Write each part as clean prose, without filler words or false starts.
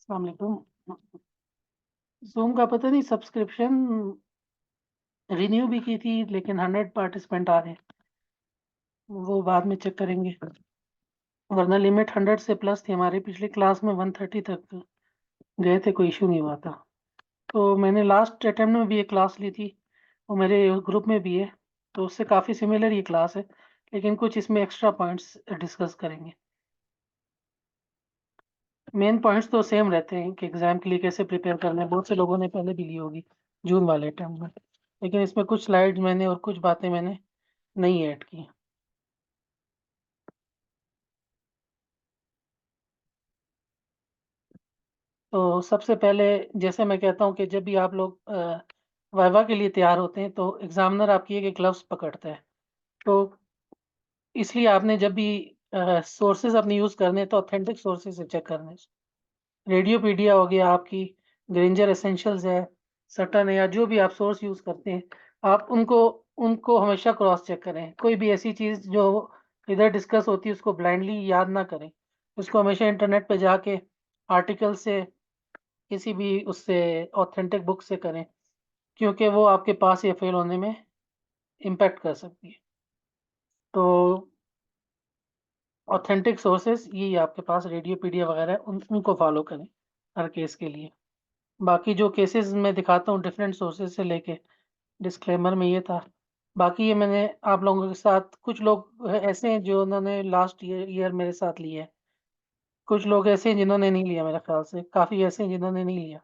अस्सलाम वालेकुम। जूम का पता नहीं, सब्सक्रिप्शन रिन्यू भी की थी लेकिन 100 पार्टिसिपेंट आ रहे हैं, वो बाद में चेक करेंगे। वरना लिमिट 100 से प्लस थी हमारी पिछली क्लास में, 130 तक गए थे, कोई इशू नहीं हुआ था। तो मैंने लास्ट अटेम्प्ट में भी एक क्लास ली थी, वो मेरे ग्रुप में भी है, तो उससे काफ़ी सिमिलर ये क्लास है, लेकिन कुछ इसमें एक्स्ट्रा पॉइंट्स डिस्कस करेंगे। मेन पॉइंट्स तो सेम रहते हैं कि एग्जाम के लिए कैसे प्रिपेयर करना है, बहुत से लोगों ने पहले भी ली होगी जून वाले अटेम्प्ट में, लेकिन इसमें कुछ स्लाइड्स मैंने और कुछ बातें मैंने नहीं ऐड की। तो सबसे पहले, जैसे मैं कहता हूँ कि जब भी आप लोग वाइवा के लिए तैयार होते हैं तो एग्जामिनर आपकी एक ग्लव्स पकड़ता है। तो इसलिए आपने जब भी सोर्सेज अपने यूज़ करने हैं तो ऑथेंटिक सोर्सेज से चेक करने हैं। रेडियोपीडिया हो गया आपकी, ग्रेंजर एसेंशियल्स है, सटन है, या जो भी आप सोर्स यूज़ करते हैं, आप उनको उनको हमेशा क्रॉस चेक करें। कोई भी ऐसी चीज़ जो इधर डिस्कस होती है उसको ब्लाइंडली याद ना करें, उसको हमेशा इंटरनेट पे जाके आर्टिकल से, किसी भी उससे, ऑथेंटिक बुक से करें, क्योंकि वो आपके पास या फेल होने में इम्पैक्ट कर सकती है। तो ऑथेंटिक सोर्सेज ये आपके पास रेडियोपीडिया वगैरह उनको फॉलो करें हर केस के लिए। बाकी जो केसेस मैं दिखाता हूँ डिफरेंट सोर्सेज से लेके, डिस्क्लेमर में ये था। बाकी ये मैंने आप लोगों के साथ, कुछ लोग ऐसे हैं जो उन्होंने लास्ट ईयर मेरे साथ लिया है, कुछ लोग ऐसे हैं जिन्होंने नहीं लिया, मेरे ख्याल से काफ़ी ऐसे हैं जिन्होंने नहीं लिया,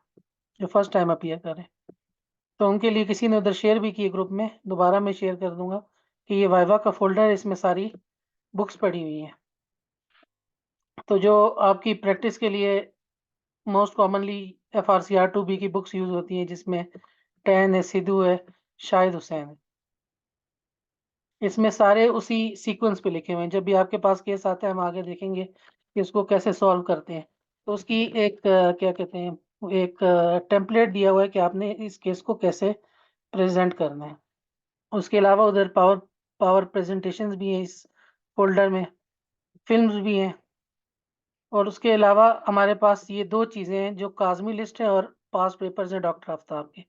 जो फर्स्ट टाइम अपीयर करें। तो उनके लिए किसी ने उधर शेयर भी किए ग्रुप में, दोबारा मैं शेयर कर दूंगा कि ये वाइवा का फोल्डर है, इसमें सारी बुक्स पड़ी हुई हैं। तो जो आपकी प्रैक्टिस के लिए मोस्ट कॉमनली FRCR 2B की बुक्स यूज होती हैं, जिसमें टैन है, सिद्धू है, शाहिद हुसैन है, इसमें सारे उसी सीक्वेंस पे लिखे हुए हैं। जब भी आपके पास केस आता है हम आगे देखेंगे कि उसको कैसे सॉल्व करते हैं। तो उसकी एक क्या कहते हैं, एक टेम्पलेट दिया हुआ है कि आपने इस केस को कैसे प्रेजेंट करना है। उसके अलावा उधर पावर पावर प्रेजेंटेशंस भी हैं इस फोल्डर में, फिल्म्स भी हैं, और उसके अलावा हमारे पास ये दो चीज़ें हैं, जो काज़मी लिस्ट है और पास पेपर्स हैं डॉक्टर आफ्ताब के।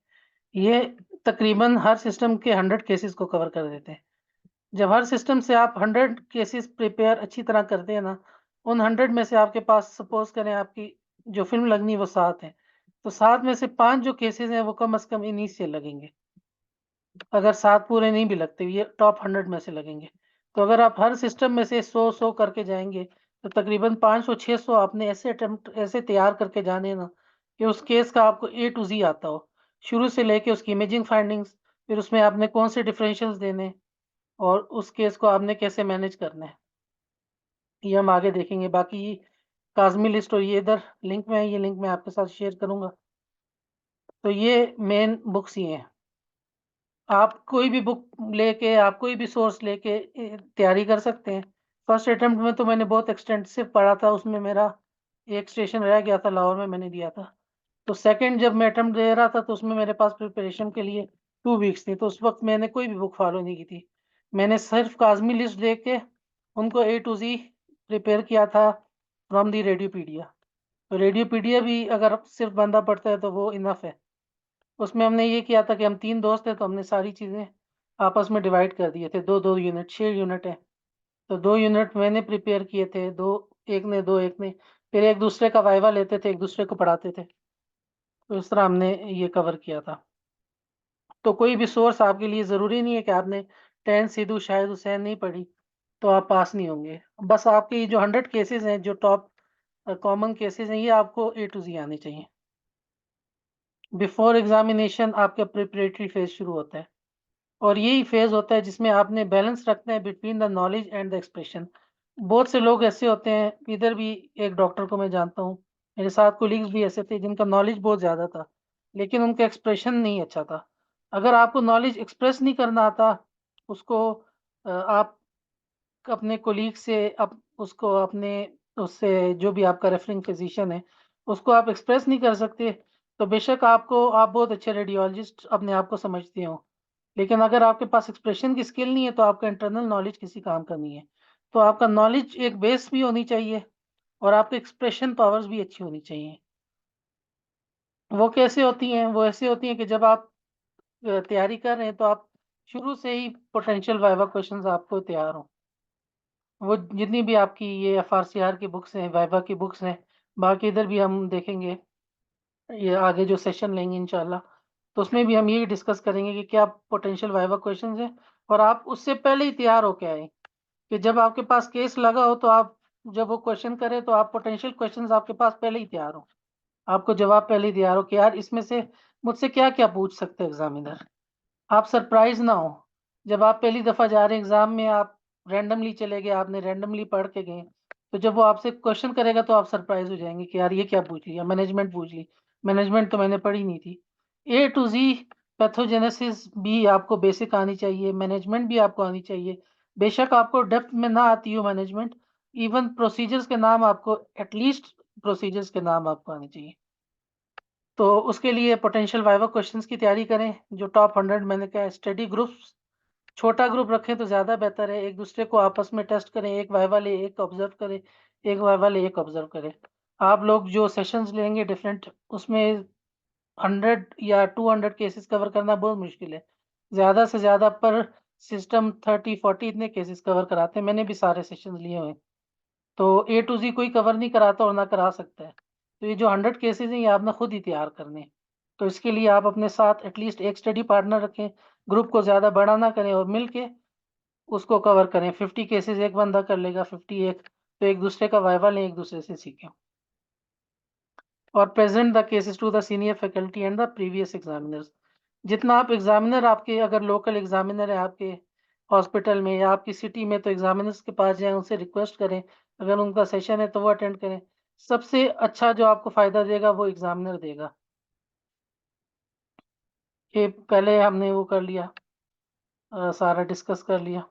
ये तकरीबन हर सिस्टम के 100 केसेस को कवर कर देते हैं। जब हर सिस्टम से आप 100 केसेस प्रिपेयर अच्छी तरह करते हैं ना, उन 100 में से आपके पास सपोज करें आपकी जो फिल्म लगनी है वो 7 है, तो 7 में से 5 जो केसेस हैं वो कम से कम इन्हीं से लगेंगे। अगर 7 पूरे नहीं भी लगते, ये टॉप 100 में से लगेंगे। तो अगर आप हर सिस्टम में से 100 करके जाएँगे, तो तकरीबन 500-600 आपने ऐसे अटेम्प्ट ऐसे तैयार करके जाने हैं ना, कि उस केस का आपको A to Z आता हो। शुरू से लेके उसकी इमेजिंग फाइंडिंग्स, फिर उसमें आपने कौन से डिफरेंशियल्स देने हैं, और उस केस को आपने कैसे मैनेज करना है, ये हम आगे देखेंगे। बाकी काज़मी लिस्ट और ये इधर लिंक में है, ये लिंक मैं आपके साथ शेयर करूँगा। तो ये मेन बुक्स ही हैं। आप कोई भी बुक लेके, आप कोई भी सोर्स लेके तैयारी कर सकते हैं। फर्स्ट अटेम्प्ट में तो मैंने बहुत एक्सटेंसिव पढ़ा था, उसमें मेरा एक स्टेशन रह गया था, लाहौर में मैंने दिया था। तो सेकंड जब मैं अटेम्प्ट दे रहा था तो उसमें मेरे पास प्रिपरेशन के लिए 2 वीक्स थी, तो उस वक़्त मैंने कोई भी बुक फॉलो नहीं की थी। मैंने सिर्फ़ काज़मी लिस्ट देख के उनको A to Z प्रिपेयर किया था फ्रॉम द रेडियोपीडिया। तो रेडियोपीडिया भी अगर सिर्फ़ बंदा पढ़ता है तो वो इनफ है। उसमें हमने ये किया था कि हम 3 दोस्त थे, तो हमने सारी चीज़ें आपस में डिवाइड कर दिए थे, 2-2 यूनिट, 6 यूनिट हैं। तो 2 यूनिट मैंने प्रिपेयर किए थे, 2 एक ने, 2 एक ने, फिर एक-दूसरे का वाइवा लेते थे, एक-दूसरे को पढ़ाते थे। तो इस तरह हमने ये कवर किया था। तो कोई भी सोर्स आपके लिए ज़रूरी नहीं है कि आपने 10 सिद्धू, शाहिद हुसैन नहीं पढ़ी, तो आप पास नहीं होंगे। बस आपके ये जो 100 केसेज़ हैं, जो टॉप कॉमन केसेज़ हैं, ये आपको A to Z आने चाहिए। बिफोर एग्ज़ामिनेशन आपका प्रिपरेटरी फेज़ शुरू होता है। और यही फेज़ होता है जिसमें आपने बैलेंस रखना है between the knowledge and the expression. बहुत से लोग ऐसे होते हैं, इधर भी एक डॉक्टर को मैं जानता हूँ, मेरे साथ कोलीग्स भी ऐसे थे जिनका नॉलेज बहुत ज़्यादा था, लेकिन उनका एक्सप्रेशन नहीं अच्छा था। अगर आपको नॉलेज एक्सप्रेस नहीं करना आता, उसको आप अपने कोलीग से उसको अपने उससे जो भी आपका रेफरिंग फिजिशियन है, उसको आप एक्सप्रेस नहीं कर सकते, तो बेशक आप बहुत अच्छे रेडियोलॉजिस्ट अपने आप को समझते हो, लेकिन अगर आपके पास एक्सप्रेशन की स्किल नहीं है तो आपका इंटरनल नॉलेज किसी काम का नहीं है। तो आपका नॉलेज एक बेस भी होनी चाहिए और आपकी एक्सप्रेशन पावर्स भी अच्छी होनी चाहिए। वो कैसे होती हैं? वो ऐसी होती हैं कि जब आप तैयारी कर रहे हैं तो आप शुरू से ही पोटेंशियल वाइवा क्वेश्चंस आपको तैयार हों। वो जितनी भी आपकी ये एफआरसीआर की बुक्स हैं, वाइवा की बुक्स हैं, बाकी इधर भी हम देखेंगे, ये आगे जो सेशन लेंगे इंशाल्लाह, तो उसमें भी हम यही डिस्कस करेंगे कि क्या पोटेंशियल वाइवा क्वेश्चंस हैं और आप उससे पहले ही तैयार होके आएँ, कि जब आपके पास केस लगा हो तो आप जब वो क्वेश्चन करें तो आप पोटेंशियल क्वेश्चंस आपके पास पहले ही तैयार हो। आपको जवाब पहले ही तैयार हो कि यार इसमें से मुझसे क्या-क्या पूछ सकते हैं एग्ज़ामिनर। आप सरप्राइज़ ना हो। जब आप पहली दफ़ा जा रहे हैं एग्ज़ाम में, आप रैंडमली चले गए, आपने रैंडमली पढ़ के गए, तो जब वो आपसे क्वेश्चन करेगा तो आप सरप्राइज़ हो जाएँगे कि यार ये क्या पूछ लिया, मैनेजमेंट पूछ ली। मैनेजमेंट तो मैंने पढ़ी नहीं थी। ए टू ज़ी पैथोजेनेसिस भी आपको बेसिक आनी चाहिए, मैनेजमेंट भी आपको आनी चाहिए। बेशक आपको डेप्थ में ना आती हो मैनेजमेंट, इवन प्रोसीजर्स के नाम आपको एटलीस्ट प्रोसीजर्स के नाम आपको आने चाहिए। तो उसके लिए पोटेंशियल वाइवा क्वेश्चंस की तैयारी करें, जो टॉप 100 मैंने कहा है, स्टडी ग्रुप्स, छोटा ग्रुप रखें तो ज़्यादा बेहतर है, एक-दूसरे को आपस में टेस्ट करें, एक वाइवा ले, एक ऑब्ज़र्व करे, एक वाइवा ले, एक ऑब्ज़र्व करे। आप लोग जो सेशंस लेंगे डिफरेंट, उसमें 100 या 200 केसेस कवर करना बहुत मुश्किल है। ज़्यादा से ज़्यादा पर सिस्टम 30-40 इतने केसेस कवर कराते हैं, मैंने भी सारे सेशंस लिए हुए हैं। तो ए टू ज़ी कोई कवर नहीं कराता और ना करा सकता है। तो ये जो 100 केसेज़ हैं, ये आपने खुद ही तैयार करने हैं। तो इसके लिए आप अपने साथ एटलीस्ट एक स्टडी पार्टनर रखें, ग्रुप को ज़्यादा बड़ा ना करें और मिल के उसको कवर करें। 50 केसेज़ एक बंदा कर लेगा, 50 एक, तो एक-दूसरे का वाइवा लें, एक-दूसरे से सीखें। और present the cases to the senior faculty and the previous examiners. जितना आप एग्ज़ामिनर, आपके अगर लोकल एग्ज़ामिनर है आपके हॉस्पिटल में या आपकी सिटी में, तो एग्ज़ामिनर्स के पास जाएँ, उनसे रिक्वेस्ट करें। अगर उनका सेशन है तो वो अटेंड करें। सबसे अच्छा जो आपको फ़ायदा देगा वो एग्ज़ामिनर देगा। ये पहले हमने वो कर लिया, सारा डिस्कस कर लिया।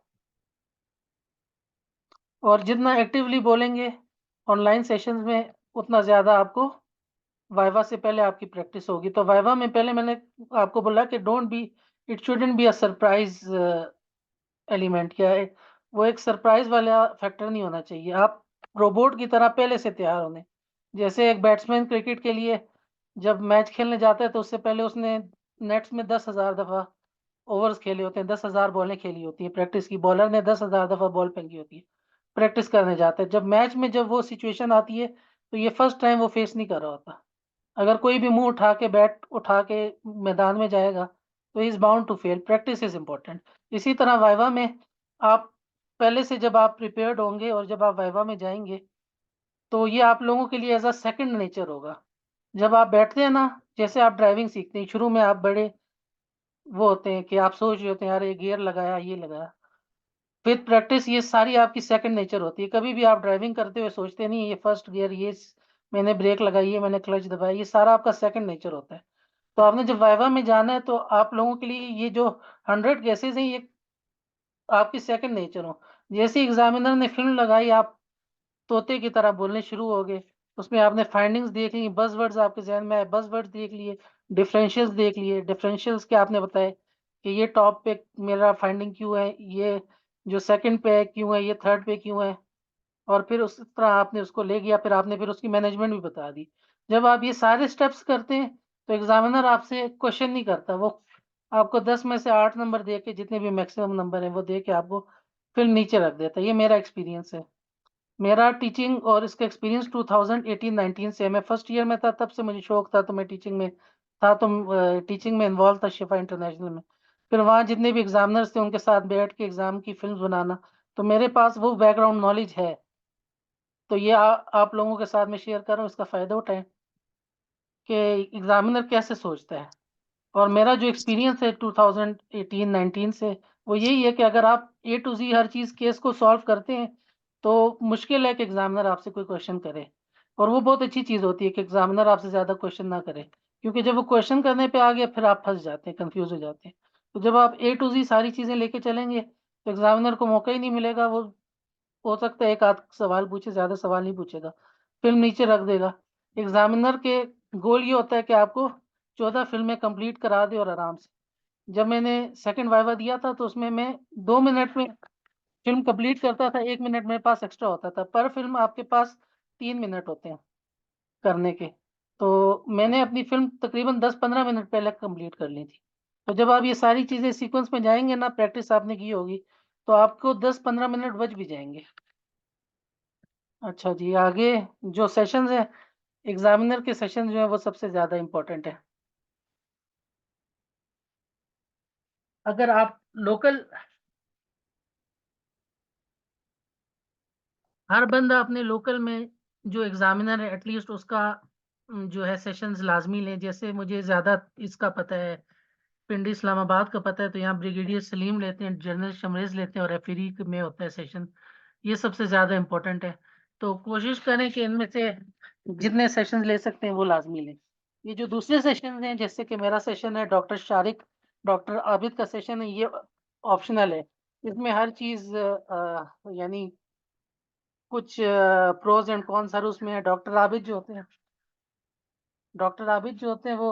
और जितना एक्टिवली बोलेंगे ऑनलाइन सेशंस में, उतना ज़्यादा आपको वाइवा से पहले आपकी प्रैक्टिस होगी। तो वाइवा में पहले मैंने आपको बोला कि don't be, it shouldn't be a surprise element, क्या है, वो एक सरप्राइज़ वाला फैक्टर नहीं होना चाहिए। आप रोबोट की तरह पहले से तैयार होने। जैसे एक बैट्समैन क्रिकेट के लिए जब मैच खेलने जाता है तो उससे पहले उसने नेट्स में 10,000 दफ़ा ओवर्स खेले होते हैं, 10,000 बॉलें खेली होती हैं प्रैक्टिस की। बॉलर ने 10,000 दफ़ा बॉल फेंकी होती है। प्रैक्टिस करने जाता है। जब मैच में जब वो सिचुएशन आती है, तो ये फर्स्ट टाइम वो फेस नहीं कर रहा होता। अगर कोई भी मुँह उठा के, बैट उठा के मैदान में जाएगा, तो he is bound to fail, practice is important. इसी तरह वाइवा में आप पहले से जब आप प्रिपेयर्ड होंगे और जब आप वाइवा में जाएँगे, तो ये आप लोगों के लिए एज़ अ सेकंड नेचर होगा। जब आप बैठते हैं ना, जैसे आप ड्राइविंग सीखते हैं, शुरू में आप बड़े वो होते हैं कि आप सोच रहे होते हैं, यार ये गियर लगाया, ये लगाया। विद प्रैक्टिस ये सारी आपकी सेकंड नेचर होती है। कभी भी आप ड्राइविंग करते हुए सोचते नहीं है, ये फर्स्ट गियर, मैंने ब्रेक लगाई है, मैंने क्लच दबाया, ये सारा आपका सेकंड नेचर होता है। तो आपने जब वाइवा में जाना है तो आप लोगों के लिए ये जो 100 केसेज़ हैं, ये आपकी सेकंड नेचर हो। जैसे ही एग्ज़ामिनर ने फ़िल्म लगाई, आप तोते की तरह बोलने शुरू हो गए। उसमें आपने फाइंडिंग्स देख ली, बज़वर्ड्स आपके ज़हन में आए, बज़वर्ड्स देख लिए, डिफरेंशियल्स देख लिए। डिफरेंशियल्स के आपने बताए कि ये टॉप पे मेरा फाइंडिंग क्यों है, ये जो सेकंड पे है क्यों है, ये थर्ड पे क्यों है। और फिर उस तरह आपने उसको ले गया, फिर आपने फिर उसकी मैनेजमेंट भी बता दी। जब आप ये सारे स्टेप्स करते हैं, तो एग्ज़ामिनर आपसे क्वेश्चन नहीं करता, वो आपको 10 में से 8 नंबर दे के, जितने भी मैक्सिमम नंबर हैं, वो दे के आपको फिर नीचे रख देता है। ये मेरा एक्सपीरियंस है। मेरा टीचिंग और इसका एक्सपीरियंस 2018-19 से है। मैं फर्स्ट ईयर में था, तब से मुझे शौक था, तो मैं टीचिंग में था, तो टीचिंग में इन्वॉल्व था शिफा इंटरनेशनल में। फिर वहाँ जितने भी एग्ज़ामिनर्स थे, उनके साथ बैठ के एग्ज़ाम की फ़िल्म्स बनाना, तो मेरे पास वो बैकग्राउंड नॉलेज है। तो ये आप लोगों के साथ मैं शेयर कर रहा हूँ, इसका फ़ायदा उठाएँ कि एग्ज़ामिनर कैसे सोचता है। और मेरा जो एक्सपीरियंस है 2018-19 से, वो यही है कि अगर आप ए टू ज़ी हर चीज़ केस को सॉल्व करते हैं, तो मुश्किल है कि एग्ज़ामिनर आपसे कोई क्वेश्चन करे। और वो बहुत अच्छी चीज़ होती है कि एग्ज़ामिनर आपसे ज़्यादा क्वेश्चन ना करे, क्योंकि जब वो क्वेश्चन करने पे आ गया, फिर आप फँस जाते हैं, कन्फ्यूज़ हो जाते हैं। तो जब आप ए टू ज़ी सारी चीज़ें लेके चलेंगे, तो एग्ज़ामिनर को मौका ही नहीं मिलेगा, वो हो सकता है 1 आध सवाल पूछे, ज़्यादा सवाल नहीं पूछेगा, फ़िल्म नीचे रख देगा। एग्ज़ामिनर के गोल ये होता है कि आपको 14 फ़िल्में कंप्लीट करा दे और आराम से। जब मैंने सेकंड वाइवा दिया था, तो उसमें मैं 2 मिनट में फ़िल्म कंप्लीट करता था, 1 मिनट मेरे पास एक्स्ट्रा होता था। पर फ़िल्म आपके पास 3 मिनट होते हैं करने के। तो मैंने अपनी फ़िल्म तकरीबन 10-15 मिनट पहले कंप्लीट कर ली थी। तो जब आप ये सारी चीज़ें सीक्वेंस में जाएँगे ना, प्रैक्टिस आपने की होगी, तो आपको 10-15 मिनट बच भी जाएँगे। अच्छा जी, आगे जो सेशंस हैं, एग्ज़ामिनर के सेशन जो हैं वो सबसे ज़्यादा इम्पोर्टेंट है। अगर आप लोकल हर बंदा अपने लोकल में जो एग्ज़ामिनर है एटलीस्ट उसका जो है सेशंस लाज़मी लें। जैसे मुझे ज़्यादा इसका पता है, पिंडी इस्लामाबाद का पता है, तो यहाँ ब्रिगेडियर सलीम लेते हैं, जनरल शमरेज़ लेते हैं और रेफ़री में होता है सेशन। ये सबसे ज़्यादा इम्पोर्टेंट है। तो कोशिश करें कि इनमें से जितने सेशंस ले सकते हैं वो लाज़मी लें। ये जो दूसरे सेशंस हैं जैसे कि मेरा सेशन है, डॉक्टर शारिक, डॉक्टर आबिद का सेशन है, ये ऑप्शनल है। इसमें हर चीज़ यानी कुछ प्रोज़ एंड कॉन्स हर उसमें है। डॉक्टर आबिद जो होते हैं वो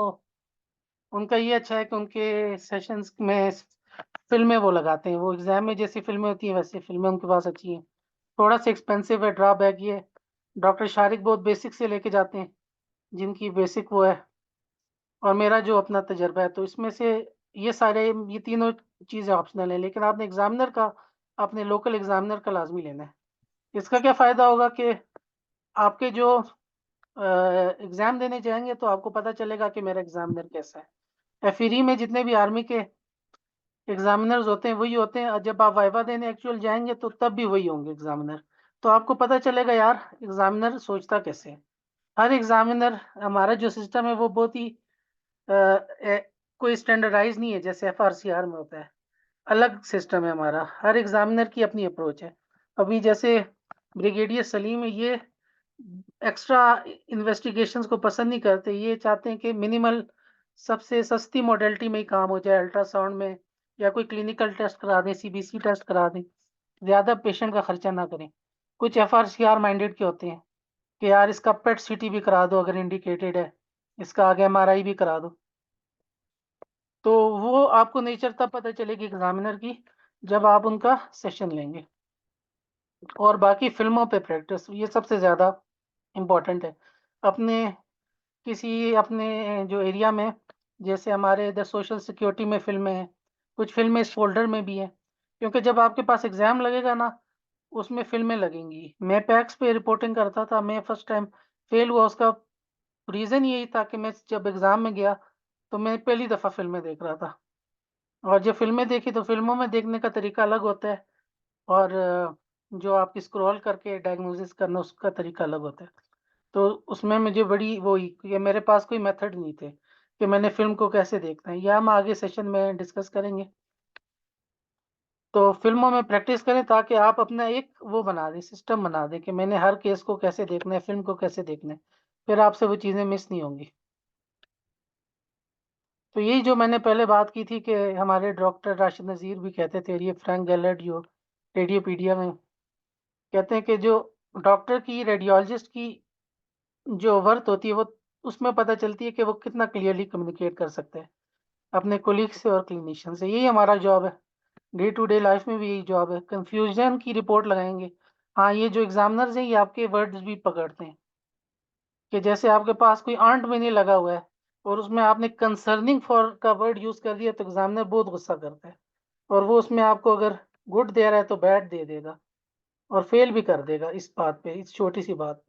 उनका ये अच्छा है कि उनके सेशंस में फ़िल्में वो लगाते हैं। वो एग्ज़ाम में जैसी फ़िल्में होती हैं वैसी फ़िल्में उनके पास अच्छी हैं। थोड़ा-सा एक्सपेंसिव है, ड्रॉबैक ये है। डॉक्टर शारिक बहुत बेसिक से लेके जाते हैं, जिनकी बेसिक वो है और मेरा जो अपना तजुर्बा है, तो इसमें से ये तीनों चीज़ें ऑप्शनल हैं, लेकिन आपने एग्ज़ामिनर का अपने लोकल एग्ज़ामिनर का लाज़मी लेना है। इसका क्या फ़ायदा होगा कि आपके जो एग्ज़ाम देने जाएँगे तो आपको पता चलेगा कि मेरा एग्ज़ामिनर कैसा है। एफईरी में जितने भी आर्मी के एग्ज़ामिनर्स होते हैं, वही होते हैं और जब आप वाइवा देने एक्चुअल जाएँगे तो तब भी वही होंगे एग्ज़ामिनर। तो आपको पता चलेगा यार एग्ज़ामिनर सोचता कैसे है। हर एग्ज़ामिनर हमारा जो सिस्टम है वो बहुत ही कोई स्टैंडर्डाइज़ नहीं है जैसे एफआरसीआर में होता है। अलग सिस्टम है हमारा, हर एग्ज़ामिनर की अपनी अप्रोच है। अभी जैसे ब्रिगेडियर सलीम है, ये एक्स्ट्रा इन्वेस्टिगेशंस को पसंद नहीं करते। ये चाहते हैं कि मिनिमल सबसे सस्ती मॉडलिटी में ही काम हो जाए, अल्ट्रासाउंड में या कोई क्लिनिकल टेस्ट करा दें, सीबीसी टेस्ट करा दें। ज़्यादा पेशेंट का खर्चा ना करें। कुछ एफआरसीआर माइंडेड के होते हैं कि यार इसका पेट सीटी भी करा दो अगर इंडिकेटेड है, इसका आगे एमआरआई भी करा दो। तो वो आपको नेचर तब पता चलेगी एग्ज़ामिनर की जब आप उनका सेशन लेंगे। और बाकी फ़िल्मों पे प्रैक्टिस ये सबसे ज़्यादा इम्पोर्टेंट है। अपने अपने जो एरिया में जैसे हमारे इधर सोशल सिक्योरिटी में फ़िल्में हैं, कुछ फ़िल्में इस फ़ोल्डर में भी हैं। क्योंकि जब आपके पास एग्ज़ाम लगेगा ना, उसमें फ़िल्में लगेंगी। मैं पैक्स पे रिपोर्टिंग करता था, मैं फर्स्ट टाइम फ़ेल हुआ उसका रीज़न यही था कि मैं जब एग्ज़ाम में गया, तो मैं पहली दफ़ा फ़िल्में देख रहा था। और जब फ़िल्में देखी तो फ़िल्मों में देखने का तरीका अलग होता है और जो आप स्क्रॉल करके डायग्नोसिस करना उसका तरीका अलग होता है। तो उसमें मुझे बड़ी वो हुई कि मेरे पास कोई मेथड नहीं थे कि मैंने फ़िल्म को कैसे देखना है। ये हम आगे सेशन में डिस्कस करेंगे। तो फ़िल्मों में प्रैक्टिस करें ताकि आप अपना एक वो बना दें, सिस्टम बना दें कि मैंने हर केस को कैसे देखना है, फ़िल्म को कैसे देखना है। फिर आपसे वो चीज़ें मिस नहीं होंगी। तो यही जो मैंने पहले बात की थी कि हमारे डॉक्टर राशिद नज़ीर भी कहते थे, ये फ्रैंक गैलर्ड जो रेडियोपीडिया में कहते हैं कि जो डॉक्टर की, रेडियोलॉजिस्ट की जो वर्थ होती है वो उसमें पता चलती है कि वो कितना क्लियरली कम्युनिकेट कर सकते हैं अपने कोलीग से और क्लिनिशियन से। यही हमारा जॉब है। डे टू डे लाइफ में भी यही जॉब है। कन्फ्यूजन की रिपोर्ट लगाएँगे। हाँ, ये जो एग्ज़ामिनर्स हैं ये आपके वर्ड्स भी पकड़ते हैं कि जैसे आपके पास कोई आंट में नहीं लगा हुआ है और उसमें आपने कंसर्निंग फॉर का वर्ड यूज़ कर दिया तो एग्ज़ामिनर बहुत गुस्सा करता है और वो उसमें आपको अगर गुड दे रहा है तो बैड दे देगा और फेल भी कर देगा इस बात पे, इस छोटी-सी बात।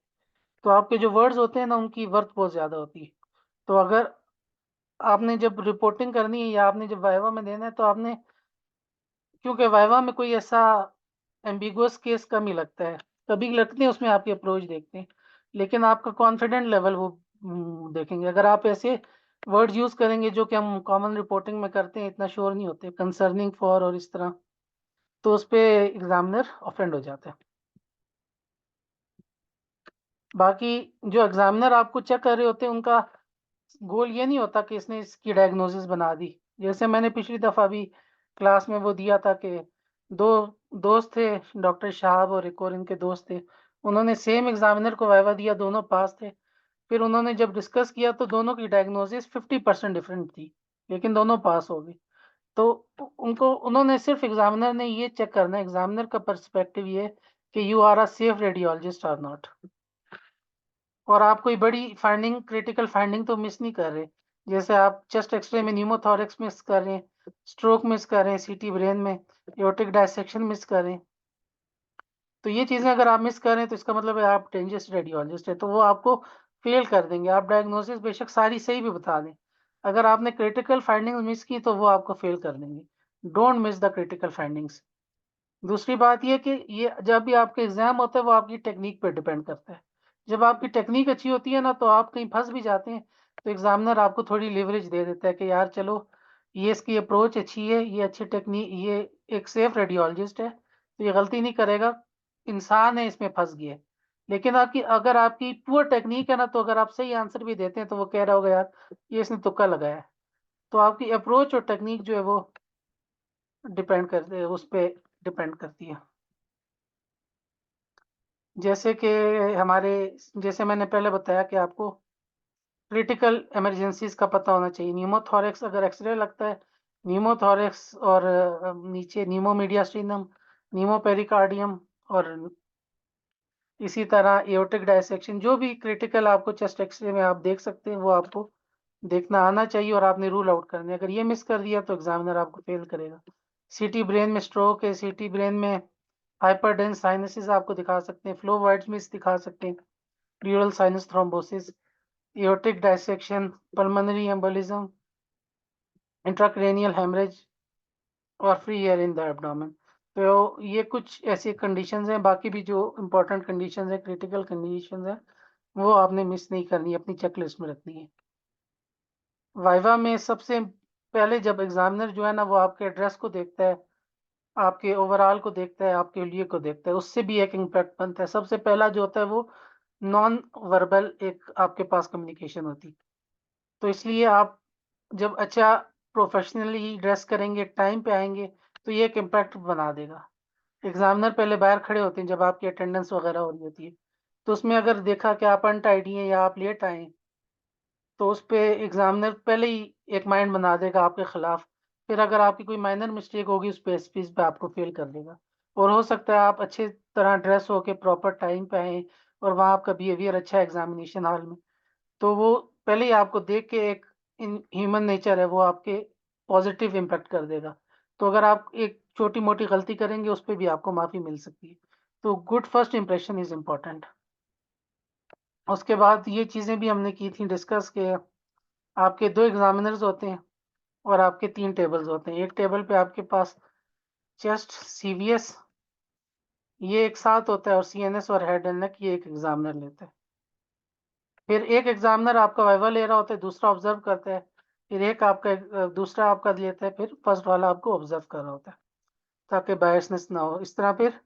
तो आपके जो वर्ड्स होते हैं ना उनकी वर्थ बहुत ज़्यादा होती है। तो अगर आपने जब रिपोर्टिंग करनी है या आपने जब वाइवा में देना है तो आपने क्योंकि वाइवा में कोई ऐसा एम्बिगुअस केस कम ही लगता है। कभी लगते हैं उसमें आपकी अप्रोच देखते हैं, लेकिन आपका कॉन्फिडेंट लेवल वो देखेंगे। अगर आप ऐसे वर्ड्स यूज़ करेंगे जो कि हम कॉमन रिपोर्टिंग में करते हैं, इतना श्योर नहीं होते, कंसर्निंग फॉर और इस तरह, तो उसपे एग्ज़ामिनर ऑफेंड हो जाता है। बाकी जो एग्ज़ामिनर आपको चेक कर रहे होते हैं उनका गोल ये नहीं होता कि इसने इसकी डायग्नोसिस बना दी। जैसे मैंने पिछली दफ़ा भी क्लास में वो दिया था कि 2 दोस्त थे, डॉक्टर शाहब और एक और इनके दोस्त थे। उन्होंने सेम एग्ज़ामिनर को वाइवा दिया, दोनों पास थे। फिर उन्होंने जब डिस्कस किया तो दोनों की डायग्नोसिस 50% डिफरेंट थी, लेकिन दोनों पास हो गए। तो उनको उन्होंने सिर्फ़ एग्ज़ामिनर ने ये चेक करना है, एग्ज़ामिनर का पर्सपेक्टिव ये है कि you are a safe radiologist और नॉट। और आप कोई बड़ी फाइंडिंग, क्रिटिकल फाइंडिंग तो मिस नहीं कर रहे। जैसे आप चेस्ट एक्सरे में न्यूमोथोरैक्स मिस कर रहे हैं, स्ट्रोक मिस कर रहे हैं, सीटी ब्रेन में एओर्टिक डायसेक्शन मिस कर रहे हैं। तो ये चीज़ें अगर आप मिस कर रहे हैं तो इसका मतलब है आप डेंजरस रेडियोलॉजिस्ट है, तो वो आपको फेल कर देंगे। आप डायग्नोसिस बेशक सारी सही भी बता दें, अगर आपने क्रिटिकल फाइंडिंग्स मिस की तो वो आपको फेल कर देंगे। Don't miss the critical findings. दूसरी बात ये कि ये जब भी आपके एग्ज़ाम होता है वो आपकी टेक्नीक पे डिपेंड करता है। जब आपकी टेक्नीक अच्छी होती है ना तो आप कहीं फँस भी जाते हैं, तो एग्ज़ामिनर आपको थोड़ी लिवरेज दे देता है कि यार चलो, ये इसकी अप्रोच अच्छी है, ये अच्छी ये एक सेफ रेडियोलॉजिस्ट है, तो ये गलती नहीं करेगा, इंसान है इसमें फँस गया है। लेकिन आपकी अगर आपकी पुअर टेक्नीक है ना, तो अगर आप सही आंसर भी देते हैं तो वो कह रहा होगा यार ये इसने तुक्का लगाया है। तो आपकी अप्रोच और टेक्नीक जो है वो डिपेंड करते हैं, उस पे डिपेंड करती है। जैसे कि हमारे जैसे मैंने पहले बताया कि आपको क्रिटिकल इमरजेंसीज का पता होना चाहिए। न्यूमोथोरैक्स अगर एक्सरे लगता है, न्यूमोथोरैक्स और नीचे न्यूमोमीडियास्टिनम, न्यूमोपेरिकार्डियम और इसी तरह एओर्टिक डायसेक्शन, जो भी क्रिटिकल आपको चेस्ट एक्सरे में आप देख सकते हैं वो आपको देखना आना चाहिए और आपने रूल आउट करने। अगर ये मिस कर दिया तो एग्जामिनर आपको फेल करेगा। सीटी ब्रेन में स्ट्रोक है, सीटी ब्रेन में हाइपरडेंस साइनसिस आपको दिखा सकते हैं, फ्लो वाइड्स मिस दिखा सकते हैं, pleural sinus thrombosis, aortic dissection, pulmonary embolism, intracranial haemorrhage और free air in the abdomen. तो ये कुछ ऐसी कंडीशंस हैं, बाकी भी जो इंपॉर्टेंट कंडीशंस हैं, क्रिटिकल कंडीशंस हैं, वो आपने मिस नहीं करनी, अपनी चेकलिस्ट में रखनी है। वाइवा में सबसे पहले जब एग्जामिनर जो है ना वो आपके एड्रेस को देखता है, आपके ओवरऑल को देखता है, आपके लिए को देखता है, उससे भी एक इम्पैक्ट बनता है। सबसे पहला जो होता है वो नॉन वर्बल एक आपके पास कम्युनिकेशन होती है। तो इसलिए आप जब अच्छा प्रोफेशनली ड्रेस करेंगे, टाइम पे आएँगे, तो ये एक इम्पैक्ट बना देगा। एग्ज़ामिनर पहले बाहर खड़े होते हैं जब आपकी अटेंडेंस वगैरह हो रही होती है, तो उसमें अगर देखा कि आप अनटाइडी हैं या आप लेट आए हैं, तो उस पे एग्ज़ामिनर पहले ही एक माइंड बना देगा आपके खिलाफ। फिर अगर आपकी कोई माइनर मिस्टेक होगी उस पे एसपीज़ पे आपको फ़ेल कर देगा। और हो सकता है आप अच्छी तरह ड्रेस होके प्रॉपर टाइम पे आएँ और वहाँ आपका बिहेवियर अच्छा है एग्ज़ामिनेशन हॉल में। तो वो पहले ही आपको देख के एक इन ह्यूमन नेचर है वो आपके पॉजिटिव इम्पैक्ट कर देगा। तो अगर आप एक छोटी-मोटी गलती करेंगे उस पे भी आपको माफ़ी मिल सकती है। तो good first impression is important. उसके बाद ये चीज़ें भी हमने की थी डिस्कस के आपके 2 एग्ज़ामिनर्स होते हैं और आपके 3 टेबल्स होते हैं। एक टेबल पे आपके पास चेस्ट, सीवीएस ये एक साथ होता है और सीएनएस और हेड एंड नेक ये एक एग्ज़ामिनर लेता है। फिर एक एग्जामिनर आपका वाइवा ले रहा होता है, दूसरा ऑब्जर्व करता है, फिर एक आपका दूसरा आपका लेता है, फिर फर्स्ट वाला आपको ऑब्जर्व कर रहा होता है, ताकि बायसनेस ना हो। इस तरह फिर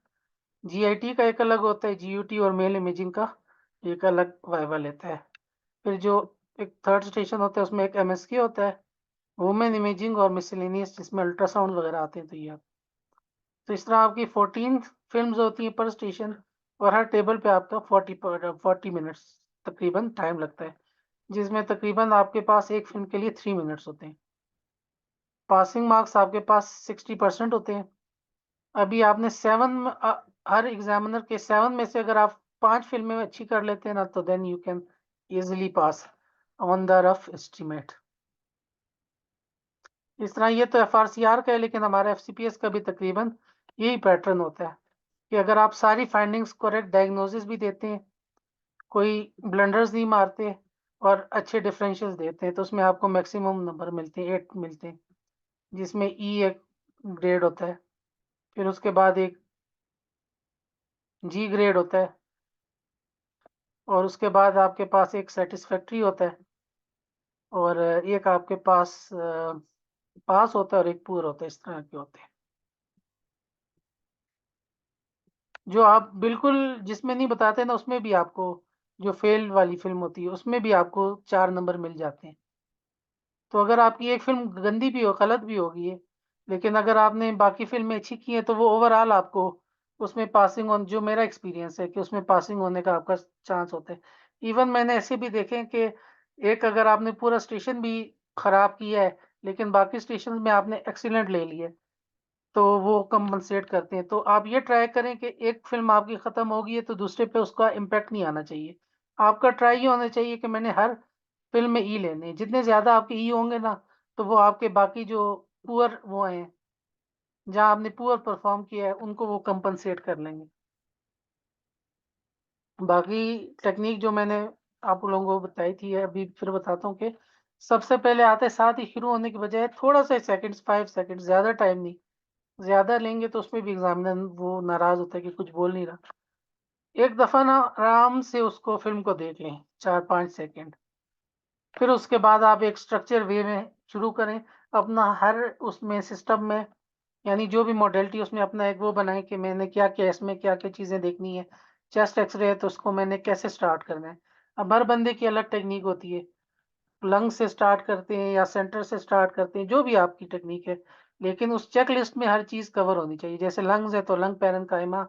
जीआईटी का एक अलग होता है, जीयूटी और मेल इमेजिंग का एक अलग वाइवा लेता है। फिर जो एक थर्ड स्टेशन होता है उसमें एक एमएसके होता है, वुमेन इमेजिंग और मिसलेनियस, जिसमें अल्ट्रासाउंड वगैरह आते हैं। तो इस तरह आपकी 14 फिल्म्स होती हैं पर स्टेशन और हर टेबल पे आपका 40 मिनट्स तकरीबन टाइम लगता है, जिसमें तकरीबन आपके पास एक फ़िल्म के लिए 3 मिनट्स होते हैं। पासिंग मार्क्स आपके पास 60% होते हैं। अभी आपने हर एग्ज़ामिनर के 7 में से अगर आप 5 फ़िल्में अच्छी कर लेते हैं ना, तो then you can easily pass on the rough estimate. इस तरह ये तो एफआरसीआर का है, लेकिन हमारा एफसीपीएस का भी तकरीबन यही पैटर्न होता है कि अगर आप सारी फाइंडिंग्स करेक्ट डायग्नोसिस भी देते हैं, कोई ब्लंडर्स नहीं मारते और अच्छे डिफरेंशियल्स देते हैं, तो उसमें आपको मैक्सिमम नंबर मिलते हैं, 8 मिलते हैं, जिसमें ई एक ग्रेड होता है। फिर उसके बाद एक जी ग्रेड होता है और उसके बाद आपके पास एक सैटिस्फैक्टरी होता है और एक आपके पास पास होता है और एक पुअर होता है, इस तरह के होते हैं। जो आप बिल्कुल जिसमें नहीं बताते ना, उसमें भी आपको जो फेल वाली फ़िल्म होती है, उसमें भी आपको 4 नंबर मिल जाते हैं। तो अगर आपकी एक फ़िल्म गंदी भी हो, गलत भी होगी है, लेकिन अगर आपने बाकी फ़िल्में अच्छी की हैं, तो वो ओवरऑल आपको उसमें पासिंग ऑन, जो मेरा एक्सपीरियंस है कि उसमें पासिंग होने का आपका चांस होता है। इवन मैंने ऐसे भी देखे हैं कि एक अगर आपने पूरा स्टेशन भी खराब किया है, लेकिन बाकी स्टेशंस में आपने एक्सीलेंट ले लिए, तो वो कंपनसेट करते हैं। तो आप ये ट्राई करें कि एक फ़िल्म आपकी ख़त्म हो गई है, तो दूसरे पे उसका इम्पैक्ट नहीं आना चाहिए। आपका ट्राई ये होना चाहिए कि मैंने हर फिल्म में ई लेने हैं। जितने ज़्यादा आपके ई होंगे ना, तो वो आपके बाकी जो पुअर वो हैं, जहाँ आपने पुअर परफॉर्म किया है, उनको वो कंपनसेट कर लेंगे। बाकी टेक्निक जो मैंने आप लोगों को बताई थी, अभी फिर बताता हूँ कि सबसे पहले आते साथ ही शुरू होने के बजाय थोड़ा सा सेकंड्स, 5 सेकंड्स, ज़्यादा टाइम नहीं। ज़्यादा लेंगे तो उसमें भी एग्जामिनर वो नाराज़ होता है कि कुछ बोल नहीं रहा। एक दफ़ा ना आराम से उसको फ़िल्म को देख लें 4-5 सेकंड। फिर उसके बाद आप एक स्ट्रक्चर वे में शुरू करें। अपना हर उसमें सिस्टम में, यानी जो भी मॉडलिटी उसमें अपना एक वो बनाएँ कि मैंने क्या-क्या इसमें क्या-क्या चीज़ें देखनी है। चेस्ट एक्स-रे है तो उसको मैंने कैसे स्टार्ट करना है। अब हर बंदे की अलग टेक्नीक होती है। लंग से स्टार्ट करते हैं या सेंटर से स्टार्ट करते हैं, जो भी आपकी टेक्नीक है। लेकिन उस चेकलिस्ट में हर चीज़ कवर होनी चाहिए। जैसे लंग्स है तो लंग पैरेन्काइमा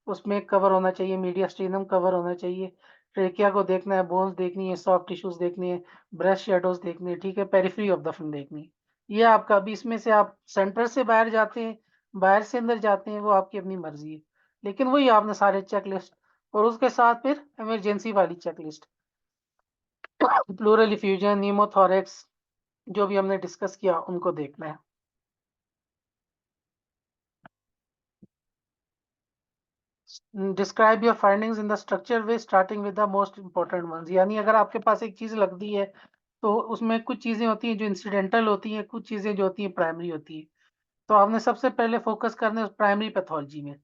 उसमें कवर होना चाहिए, मीडियास्टिनम कवर होना चाहिए। ट्रेकिया को देखना है, बोन्स देखनी है, सॉफ्ट टिश्यूज़ देखनी है, ब्रेस्ट शैडोज़ देखनी है, ठीक है? पेरिफेरी ऑफ द फिल्म देखनी है। ये आपका, अभी इसमें से आप सेंटर से बाहर जाते हैं, बाहर से अंदर जाते हैं, वो आपकी अपनी मर्ज़ी है। लेकिन वही आपने सारे चेकलिस्ट और उसके साथ फिर इमरजेंसी वाली चेकलिस्ट, प्लूरल इफ्यूजन, न्यूमोथोरैक्स, जो भी हमने डिस्कस किया उनको देखना है। Describe your findings in the structure way starting with the most important ones, यानी अगर आपके पास एक चीज़ लगती है तो उसमें कुछ चीज़ें होती हैं जो इंसिडेंटल होती हैं, कुछ चीज़ें जो होती हैं प्राइमरी होती हैं। तो आपने सबसे पहले फोकस करना है उस प्राइमरी पैथोलॉजी में।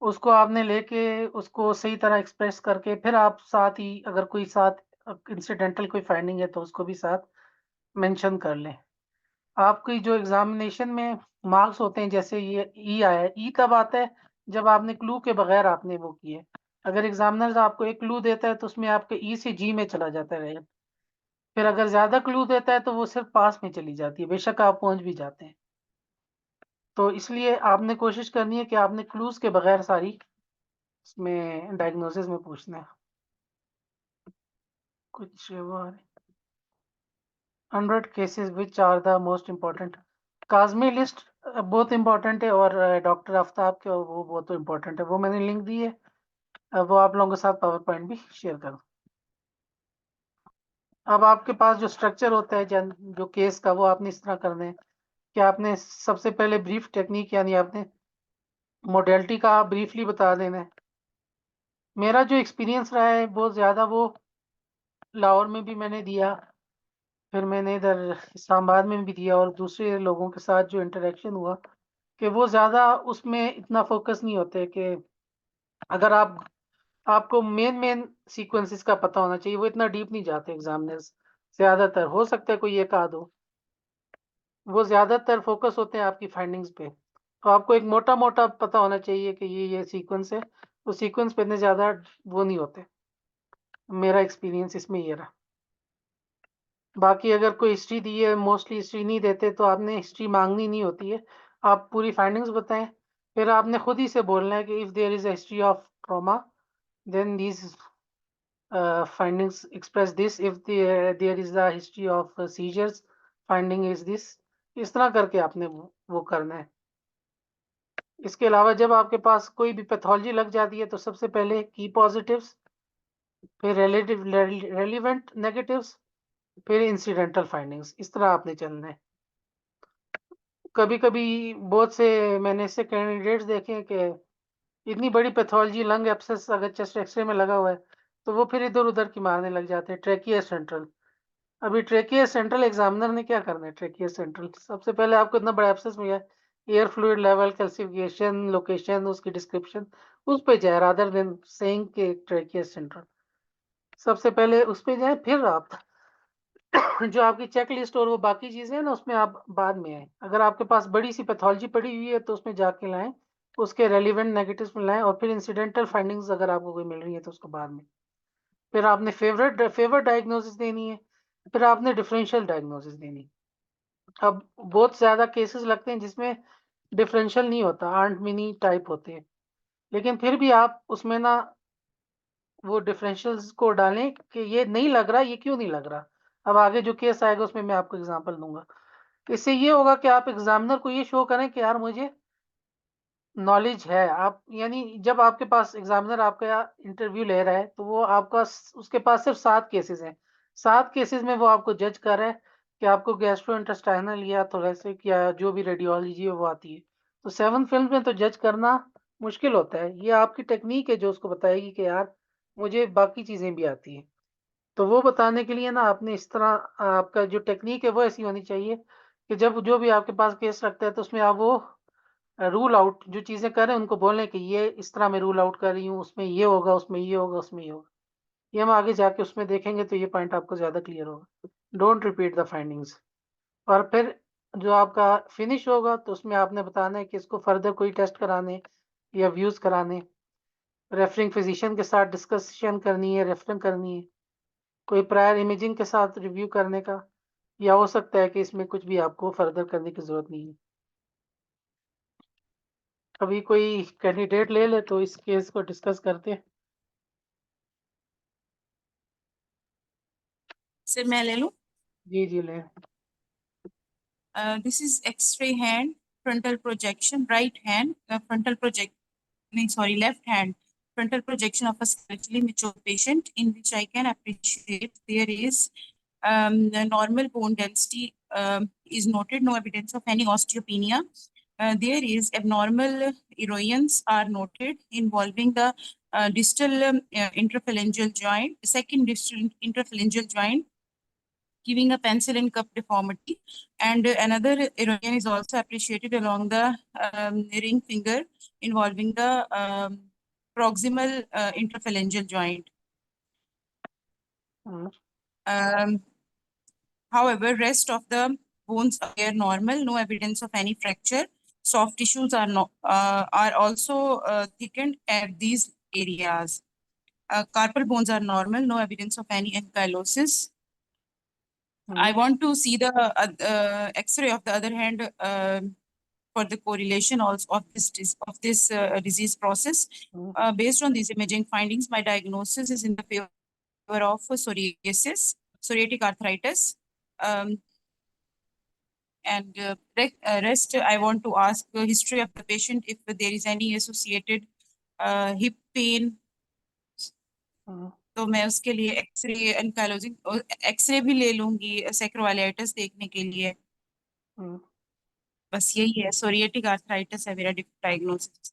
उसको आपने लेके उसको सही तरह एक्सप्रेस करके फिर आप साथ ही अगर कोई साथ इंसिडेंटल कोई फाइंडिंग है तो उसको भी साथ मेंशन कर लें। आपकी जो एग्ज़ामिनेशन में मार्क्स होते हैं, जैसे ये ई आया है, ई तब आता है जब आपने क्लू के बगैर आपने वो किए। अगर एग्ज़ामिनर आपको एक क्लू देता है तो उसमें आपके ई से जी में चला जाता है। फिर अगर ज़्यादा क्लू देता है तो वो सिर्फ़ पास में चली जाती है, बेशक आप पहुँच भी जाते हैं। तो इसलिए आपने कोशिश करनी है कि आपने क्लूज़ के बगैर सारी इसमें डायग्नोसिस में पूछना है। कुछ वो 100 cases which are the most important. Kazmi list बहुत इम्पोर्टेंट है, और डॉक्टर आफ्ताब के वो बहुत इम्पोर्टेंट है। वो मैंने लिंक दी है। वो आप लोगों के साथ पावर पॉइंट भी शेयर करूँ। अब आपके पास जो स्ट्रक्चर होता है जो केस का, वो आपने इस तरह करना है कि आपने सबसे पहले ब्रीफ टेक्निक, यानी आपने मॉडलिटी का ब्रीफली बता देना है। मेरा जो एक्सपीरियंस रहा है बहुत ज़्यादा, वो लाहौर में भी मैंने दिया, फिर मैंने इधर इस्लामाबाद में भी दिया, और दूसरे लोगों के साथ जो इंटरेक्शन हुआ कि वो ज़्यादा उसमें इतना फोकस नहीं होते कि अगर आपको मेन सीक्वेंसेस का पता होना चाहिए, वो इतना डीप नहीं जाते एग्जामिनर्स। ज़्यादातर हो सकता है कोई एक आध हो, वो ज़्यादातर फोकस होते हैं आपकी फाइंडिंग्स पे। तो आपको एक मोटा-मोटा पता होना चाहिए कि ये सीक्वेंस है, तो सीक्वेंस पे इतने ज़्यादा वो नहीं होते। मेरा एक्सपीरियंस इसमें ये रहा। बाकी अगर कोई हिस्ट्री दी है, मोस्टली हिस्ट्री नहीं देते, तो आपने हिस्ट्री माँगनी नहीं होती है। आप पूरी फाइंडिंग्स बताएँ, फिर आपने खुद ही से बोलना है कि if there is a history of trauma, then these findings express this, if there is a history of seizures, finding is this। इस तरह करके आपने वो करना है। इसके अलावा जब आपके पास कोई भी पैथोलॉजी लग जाती है तो सबसे पहले की पॉजिटिव्स, फिर रेलिवेंट नेगेटिव्स, फिर इंसिडेंटल फाइंडिंग्स, इस तरह आपने चलना है। कभी कभी बहुत से मैंने ऐसे कैंडिडेट्स देखे हैं कि इतनी बड़ी पैथोलॉजी, लंग एब्सेस अगर चेस्ट एक्सरे में लगा हुआ है, तो वो फिर इधर उधर की मारने लग जाते हैं, ट्रेकिया सेंट्रल। अभी ट्रेकिया सेंट्रल एग्जामिनर ने क्या करना है? ट्रेकिया सेंट्रल सबसे पहले आपको इतना बड़ा एब्सेस मिला है, air fluid level, calcification, location, उसकी डिस्क्रिप्शन, उस पे जाए रादर देन सेइंग के ट्रेकिया सेंट्रल। सबसे पहले उस पे जाए, फिर आप जो आपकी चेक लिस्ट और वो बाकी चीजें हैं ना, उसमें आप बाद में आए। अगर आपके पास बड़ी सी पैथोलॉजी पड़ी हुई है तो उसमें जाके लाएं, उसके रेलिवेंट नेगेटिव्स में लाएं, और फिर इंसिडेंटल फाइंडिंग्स अगर आपको कोई मिल रही है तो उसको बाद में। फिर आपने फेवर डायग्नोसिस देनी है, फिर आपने डिफरेंशियल डायग्नोसिस देनी है। अब बहुत ज़्यादा केसेस लगते हैं जिसमें डिफरेंशियल नहीं होता, आंट मिनी टाइप होते हैं, लेकिन फिर भी आप उसमें ना वो डिफरेंशियल्स को डालें कि ये नहीं लग रहा, ये क्यों नहीं लग रहा। अब आगे जो केस आएगा उसमें मैं आपको एग्जांपल दूंगा। इससे ये होगा कि आप एग्जामिनर को ये शो करें कि यार मुझे नॉलेज है, आप यानी जब आपके पास एग्जामिनर आपका इंटरव्यू ले रहा है तो वो आपका उसके पास सिर्फ 7 केसेस हैं। 7 केसेस में वो आपको जज कर रहा है कि आपको गैस्ट्रोइंटेस्टाइनल या थोरेसिक या जो भी रेडियोलॉजी है वो आती है। तो 7 फिल्म में तो जज करना मुश्किल होता है। ये आपकी टेक्निक है जो उसको बताएगी कि यार मुझे बाकी चीज़ें भी आती हैं। तो वो बताने के लिए ना आपने इस तरह आपका जो टेक्निक है वो ऐसी होनी चाहिए कि जब जो भी आपके पास केस रखता है तो उसमें आप वो रूल आउट जो चीज़ें कर रहे हैं उनको बोलें कि ये इस तरह मैं रूल आउट कर रही हूँ, उसमें ये होगा, उसमें ये होगा, उसमें ये होगा। ये हम आगे जाके उसमें देखेंगे तो ये पॉइंट आपको ज़्यादा क्लियर होगा। Don't repeat the findings. और फिर जो आपका फिनिश होगा तो उसमें आपने बताना है कि इसको फर्दर कोई टेस्ट कराने या व्यूज़ कराने, रेफरिंग फिजिशियन के साथ डिस्कशन करनी है, रेफरिंग करनी है, कोई प्रायर इमेजिंग के साथ रिव्यू करने का, या हो सकता है कि इसमें कुछ भी आपको फर्दर करने की ज़रूरत नहीं है। अभी कोई कैंडिडेट ले ले तो इस केस को डिस्कस करते हैं। सर मैं ले लूं? जी, जी लें। This is x-ray hand, frontal projection, right hand, frontal project, no, sorry, left hand, frontal projection of a skeletally mature patient in which I can appreciate there is the normal bone density is noted, no evidence of any osteopenia. There is abnormal erosions are noted involving the distal interphalangeal joint, second distal interphalangeal joint, giving a pencil and cup deformity. And another erosion is also appreciated along the ring finger involving the proximal interphalangeal joint. Hmm, Um, However, rest of the bones appear normal, no evidence of any fracture. Soft tissues are also thickened at these areas. Carpal bones are normal, no evidence of any ankylosis. I want to see the X-ray of the other hand for the correlation also of this disease process. Hmm, Based on these imaging findings, my diagnosis is in the favor of psoriasis, psoriatic arthritis. Um, and rest, I want to ask the history of the patient if there is any associated hip pain. हम्म, तो मैं उसके लिए x ray ankylosing x ray भी ले लूंगी सैक्रोवाइलाइटिस देखने के लिए। हम्म। बस यही है, सोरिएटिक आर्थराइटिस है मेरा डायग्नोसिस।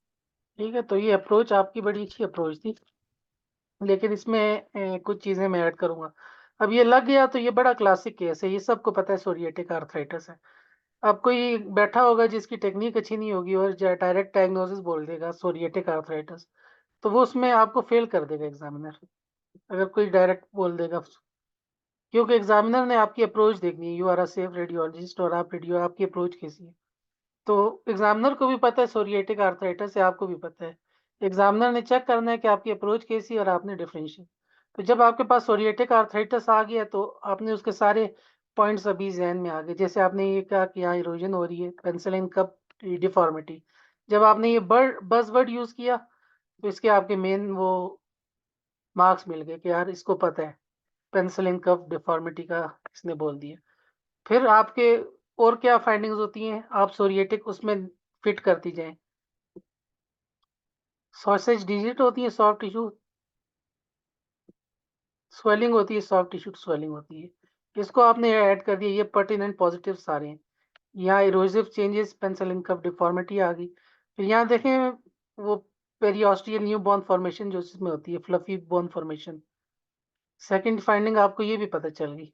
ठीक है, तो ये अप्रोच आपकी बड़ी अच्छी अप्रोच थी, लेकिन इसमें कुछ चीज़ें मैं ऐड करूंगा। अब ये लग गया तो ये बड़ा क्लासिक केस है, ये सबको पता है सोरिएटिक आर्थराइटिस है। अब कोई बैठा होगा जिसकी टेक्निक अच्छी नहीं होगी और डायरेक्ट डायग्नोसिस बोल देगा सोरिएटिक आर्थराइटिस, तो वो उसमें आपको फेल कर देगा एग्जामिनर, अगर कोई डायरेक्ट बोल देगा। क्योंकि एग्जामिनर ने आपकी अप्रोच देखनी है, you are a safe radiologist और आप रेडियो आपकी अप्रोच कैसी है। तो एग्जामिनर को भी पता है सोरिएटिक आर्थराइटिस है, आपको भी पता है। एग्जामिनर ने चेक करना है कि आपकी अप्रोच कैसी है और आपने डिफरेंशिएट। तो जब आपके पास सोरिएटिक आर्थराइटिस आ गया तो आपने उसके सारे पॉइंट्स अभी जहन में आ गए। जैसे आपने ये कहा कि यहाँ इरोजन हो रही है, पेंसिलिन कप डिफॉर्मिटी, जब आपने ये बज़वर्ड यूज किया तो इसके आपके मेन वो मार्क्स मिल गए कि यार इसको पता है, पेंसिलिन कप डिफॉर्मिटी का इसने बोल दिया। फिर आपके और क्या फाइंडिंग्स होती हैं, आप सोरिएटिक उसमें फिट करती जाएं। सॉसेज डिजिट होती है, सॉफ्ट टिश्यू स्वेलिंग होती है, सॉफ्ट टिश्यू स्वेलिंग होती है। इसको आपने ऐड कर दिया, ये पर्टिनेंट पॉजिटिव सारे हैं। यहाँ erosive changes, pencil in cup deformity आ गई। फिर यहाँ देखें वो पेरियोस्टियल न्यू बोन फॉर्मेशन जो इसमें होती है, fluffy bone formation. Second finding आपको ये भी पता चल गई।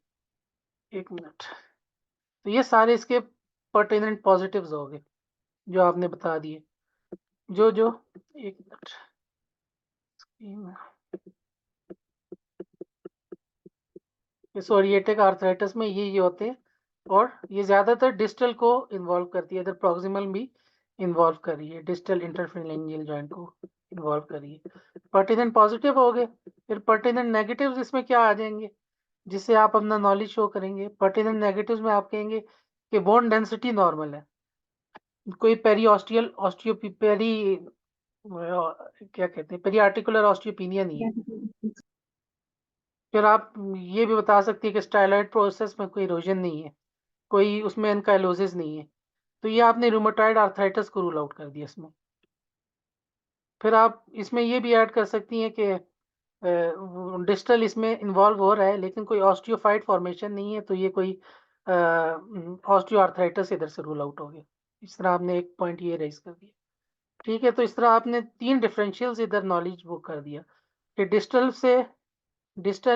एक मिनट, तो ये सारे इसके पर्टिनेंट पॉजिटिव्स हो गए जो आपने बता दिए। जो जो एक मिनट, सोरिएटिक आर्थराइटिस में ये होते हैं, और ये ज्यादातर डिस्टल को इन्वॉल्व करती है, इधर प्रॉक्सिमल भी इन्वॉल्व कर रही है, डिस्टल इंटरफेरेंजियल जॉइंट को इन्वॉल्व कर रही है। पर्टिनेंट पॉजिटिव हो गए। फिर पर्टिनेंट नेगेटिव्स इसमें क्या आ जाएंगे जिससे आप अपना नॉलेज शो करेंगे। पर्टिनेंट नेगेटिव्स में आप कहेंगे कि बोन डेंसिटी नॉर्मल है, कोई पेरी ऑस्टियोपी पेरी क्या कहते हैं, पेरी आर्टिकुलर ऑस्टियोपिनिया नहीं है। फिर आप ये भी बता सकती है कि स्टाइलॉइड प्रोसेस में कोई इरोजन नहीं है, कोई उसमें एनकाइलोसिस नहीं है। तो ये आपने रूमेटॉइड आर्थराइटिस को रूल आउट कर दिया इसमें। फिर आप इसमें ये भी ऐड कर सकती हैं कि डिस्टल इसमें इन्वॉल्व हो रहा है, लेकिन कोई ऑस्टियोफाइट फॉर्मेशन नहीं है, तो ये कोई ऑस्टियोआर्थराइटिस इधर से रूल आउट हो गया। इस तरह आपने एक पॉइंट ये रेज कर दिया। ठीक है, तो इस तरह आपने 3 डिफरेंशियल्स इधर नॉलेज वो कर दिया कि डिस्टल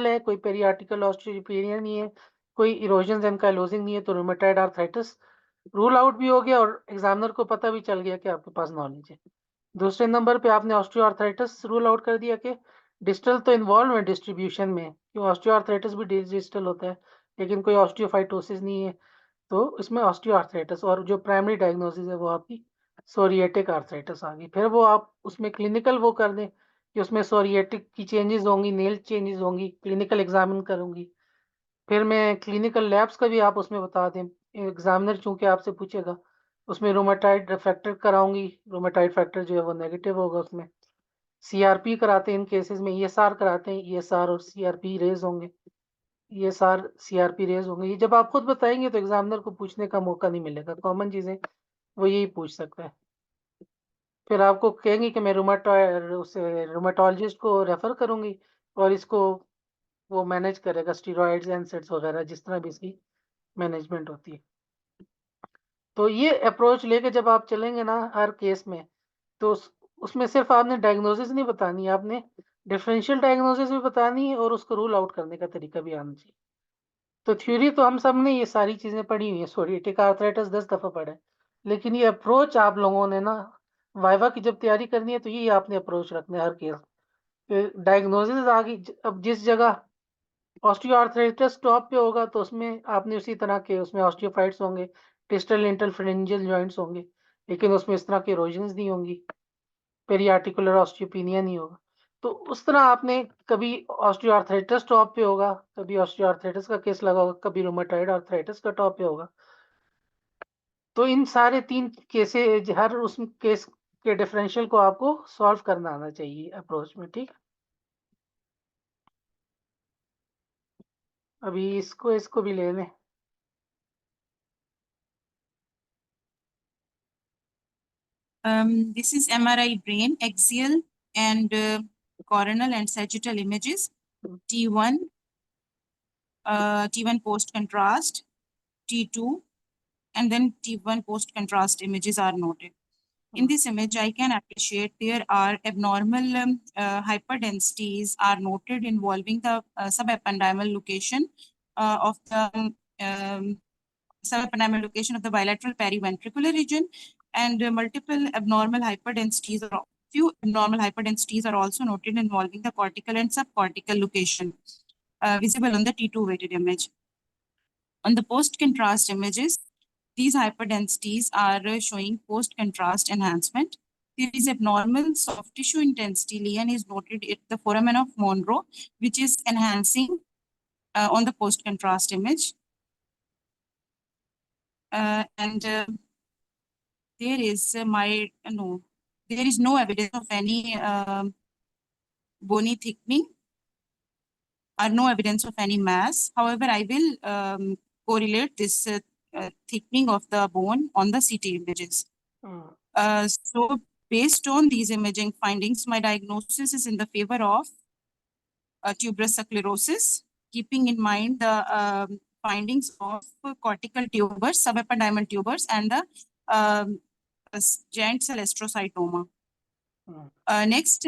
है, कोई पेरियार्टिकल ऑस्टियोपेनिया नहीं है, कोई इरोजन एंकाइलोजिंग नहीं है, तो रूमेटॉइड आर्थराइटिस रूल आउट भी हो गया और एग्जामिनर को पता भी चल गया कि आपके पास नॉलेज है। दूसरे नंबर पे आपने ऑस्टियोआर्थराइटिस रूल आउट कर दिया कि डिस्टल तो इन्वॉल्व है डिस्ट्रीब्यूशन में, क्यों ऑस्टियोआर्थराइटिस भी डिस्टल होता है, लेकिन कोई ऑस्टियोफाइटोसिस नहीं है, तो इसमें ऑस्टियोआर्थराइटिस। और जो प्राइमरी डायग्नोसिस है वो आपकी सोरिएटिक आर्थराइटिस आ गई। फिर वो आप उसमें क्लिनिकल वो कर दें कि उसमें सोरिएटिक की चेंजेस होंगी, नेल चेंजेस होंगी, क्लिनिकल एग्जामिन करूंगी। फिर मैं क्लिनिकल लैब्स का भी आप उसमें बता दें, एग्जामिनर चूंकि आपसे पूछेगा, उसमें रोमेटाइड फैक्टर कराऊंगी, रोमेटाइड फैक्टर जो है वो नेगेटिव होगा उसमें। सीआरपी कराते हैं इन केसेस में, ईएसआर कराते हैं, ईएसआर और सीआरपी रेज होंगे, ईएसआर सीआरपी रेज होंगे। ये जब आप खुद बताएंगे तो एग्जामिनर को पूछने का मौका नहीं मिलेगा, कॉमन चीजें वो यही पूछ सकता है। फिर आपको कहेंगे कि मैं रोमेटोलॉजिस्ट को रेफर करूंगी और इसको वो मैनेज करेगा, स्टीरॉइड्स एनसेड्स वगैरह जिस तरह भी इसकी मैनेजमेंट होती है। तो ये अप्रोच लेके जब आप चलेंगे ना हर केस में, तो उसमें सिर्फ आपने डायग्नोसिस नहीं बतानी, आपने डिफरेंशियल डायग्नोसिस भी बतानी है और उसको रूल आउट करने का तरीका भी आना चाहिए। तो थ्योरी तो हम सब ने ये सारी चीजें पढ़ी हुई है, सोरिएटिक आर्थराइटिस 10 दफा पढ़ा है, लेकिन ये अप्रोच आप लोगों ने ना वाइवा की जब तैयारी करनी है तो ये आपने अप्रोच रखना है हर केस। डायग्नोसिस आ गई, अब जिस जगह ऑस्टियोआर्थराइटिस टॉप पे होगा तो उसमें आपने उसी तरह के उसमें ऑस्टियोफाइट्स होंगे, डिस्टल इंटरफेरेंजियल जॉइंट्स होंगे, लेकिन उसमें इस तरह के इरोजन्स नहीं होंगी, पेरियार्टिकुलर ऑस्टियोपेनिया नहीं होगा। तो उस तरह आपने कभी ऑस्टियोआर्थराइटिस टॉप पे होगा, कभी ऑस्टियोआर्थराइटिस का केस लगा होगा, कभी रूमेटॉइड आर्थराइटिस का टॉप पे होगा। तो इन सारे 3 केसेज हर उस केस के डिफरेंशियल को आपको सॉल्व करना आना चाहिए अप्रोच में, ठीक है। अभी इसको भी ले लें। This is MRI brain, axial and coronal and sagittal images. T1, T1 post contrast, T2, and then T1 post contrast images are noted. In this image, I can appreciate there are abnormal hyperdensities are noted involving the subependymal location of the subependymal location of the bilateral periventricular region, and multiple abnormal hyperdensities or few abnormal hyperdensities are also noted involving the cortical and subcortical location visible on the T2 weighted image. On the post-contrast images, these hyperdensities are showing post-contrast enhancement. There is abnormal soft tissue intensity. Leon is noted at the foramen of Monro, which is enhancing on the post-contrast image. And there is there is no evidence of any bony thickening or no evidence of any mass. However, I will correlate this thickening of the bone on the CT images. So based on these imaging findings, my diagnosis is in the favor of tuberous sclerosis, keeping in mind the findings of cortical tubers, subependymal tubers, and the giant cell astrocytoma. Next,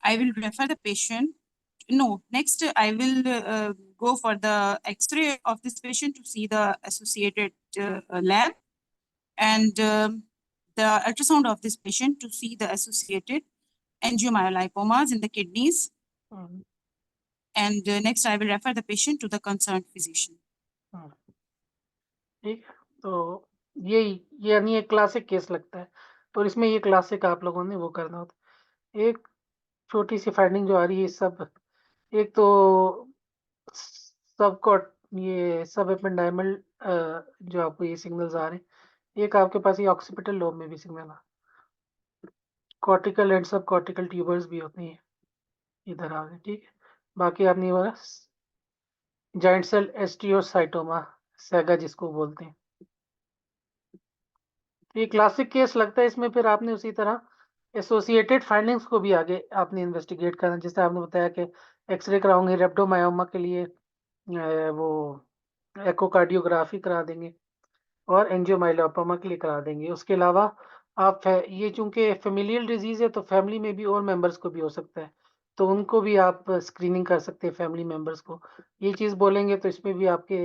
I will refer the patient. No, next I will go for the X-ray of this patient to see the associated lab, and the ultrasound of this patient to see the associated angiomyolipomas in the kidneys. And next I will refer the patient to the concerned physician. ठीक, तो ये यानी एक classic case लगता है, तो इसमें ये क्लासिक आप लोगों ने वो करना होता है। एक छोटी सी फाइंडिंग जो आ रही है सब, एक तो सबको ये सब एपेंडाइमल जो आपको ये सिग्नल्स आ रहे हैं, एक आपके पास ये ऑक्सीपिटल लोब में भी सिग्नल आ, कॉर्टिकल एंड सब कॉर्टिकल ट्यूबर्स भी होती हैं इधर आ गए, ठीक है। बाकी आपने बस जॉइंट सेल एस्टियोसाइटोमा सैगा जिसको बोलते हैं, ये क्लासिक केस लगता है। इसमें फिर आपने उसी तरह एसोसिएटेड फाइंडिंग्स को भी आगे आपने इन्वेस्टिगेट करना, जैसे आपने बताया कि एक्सरे कराओगे रेप्टोमायोमा के लिए, वो एकोकार्डियोग्राफी करा देंगे और एंजियोमाइलोपमा के लिए करा देंगे। उसके अलावा आप ये चूंकि फेमिलियल डिजीज है तो फैमिली में भी और मेंबर्स को भी हो सकता है, तो उनको भी आप स्क्रीनिंग कर सकते हैं फैमिली मेंबर्स को। ये चीज़ बोलेंगे तो इसमें भी आपके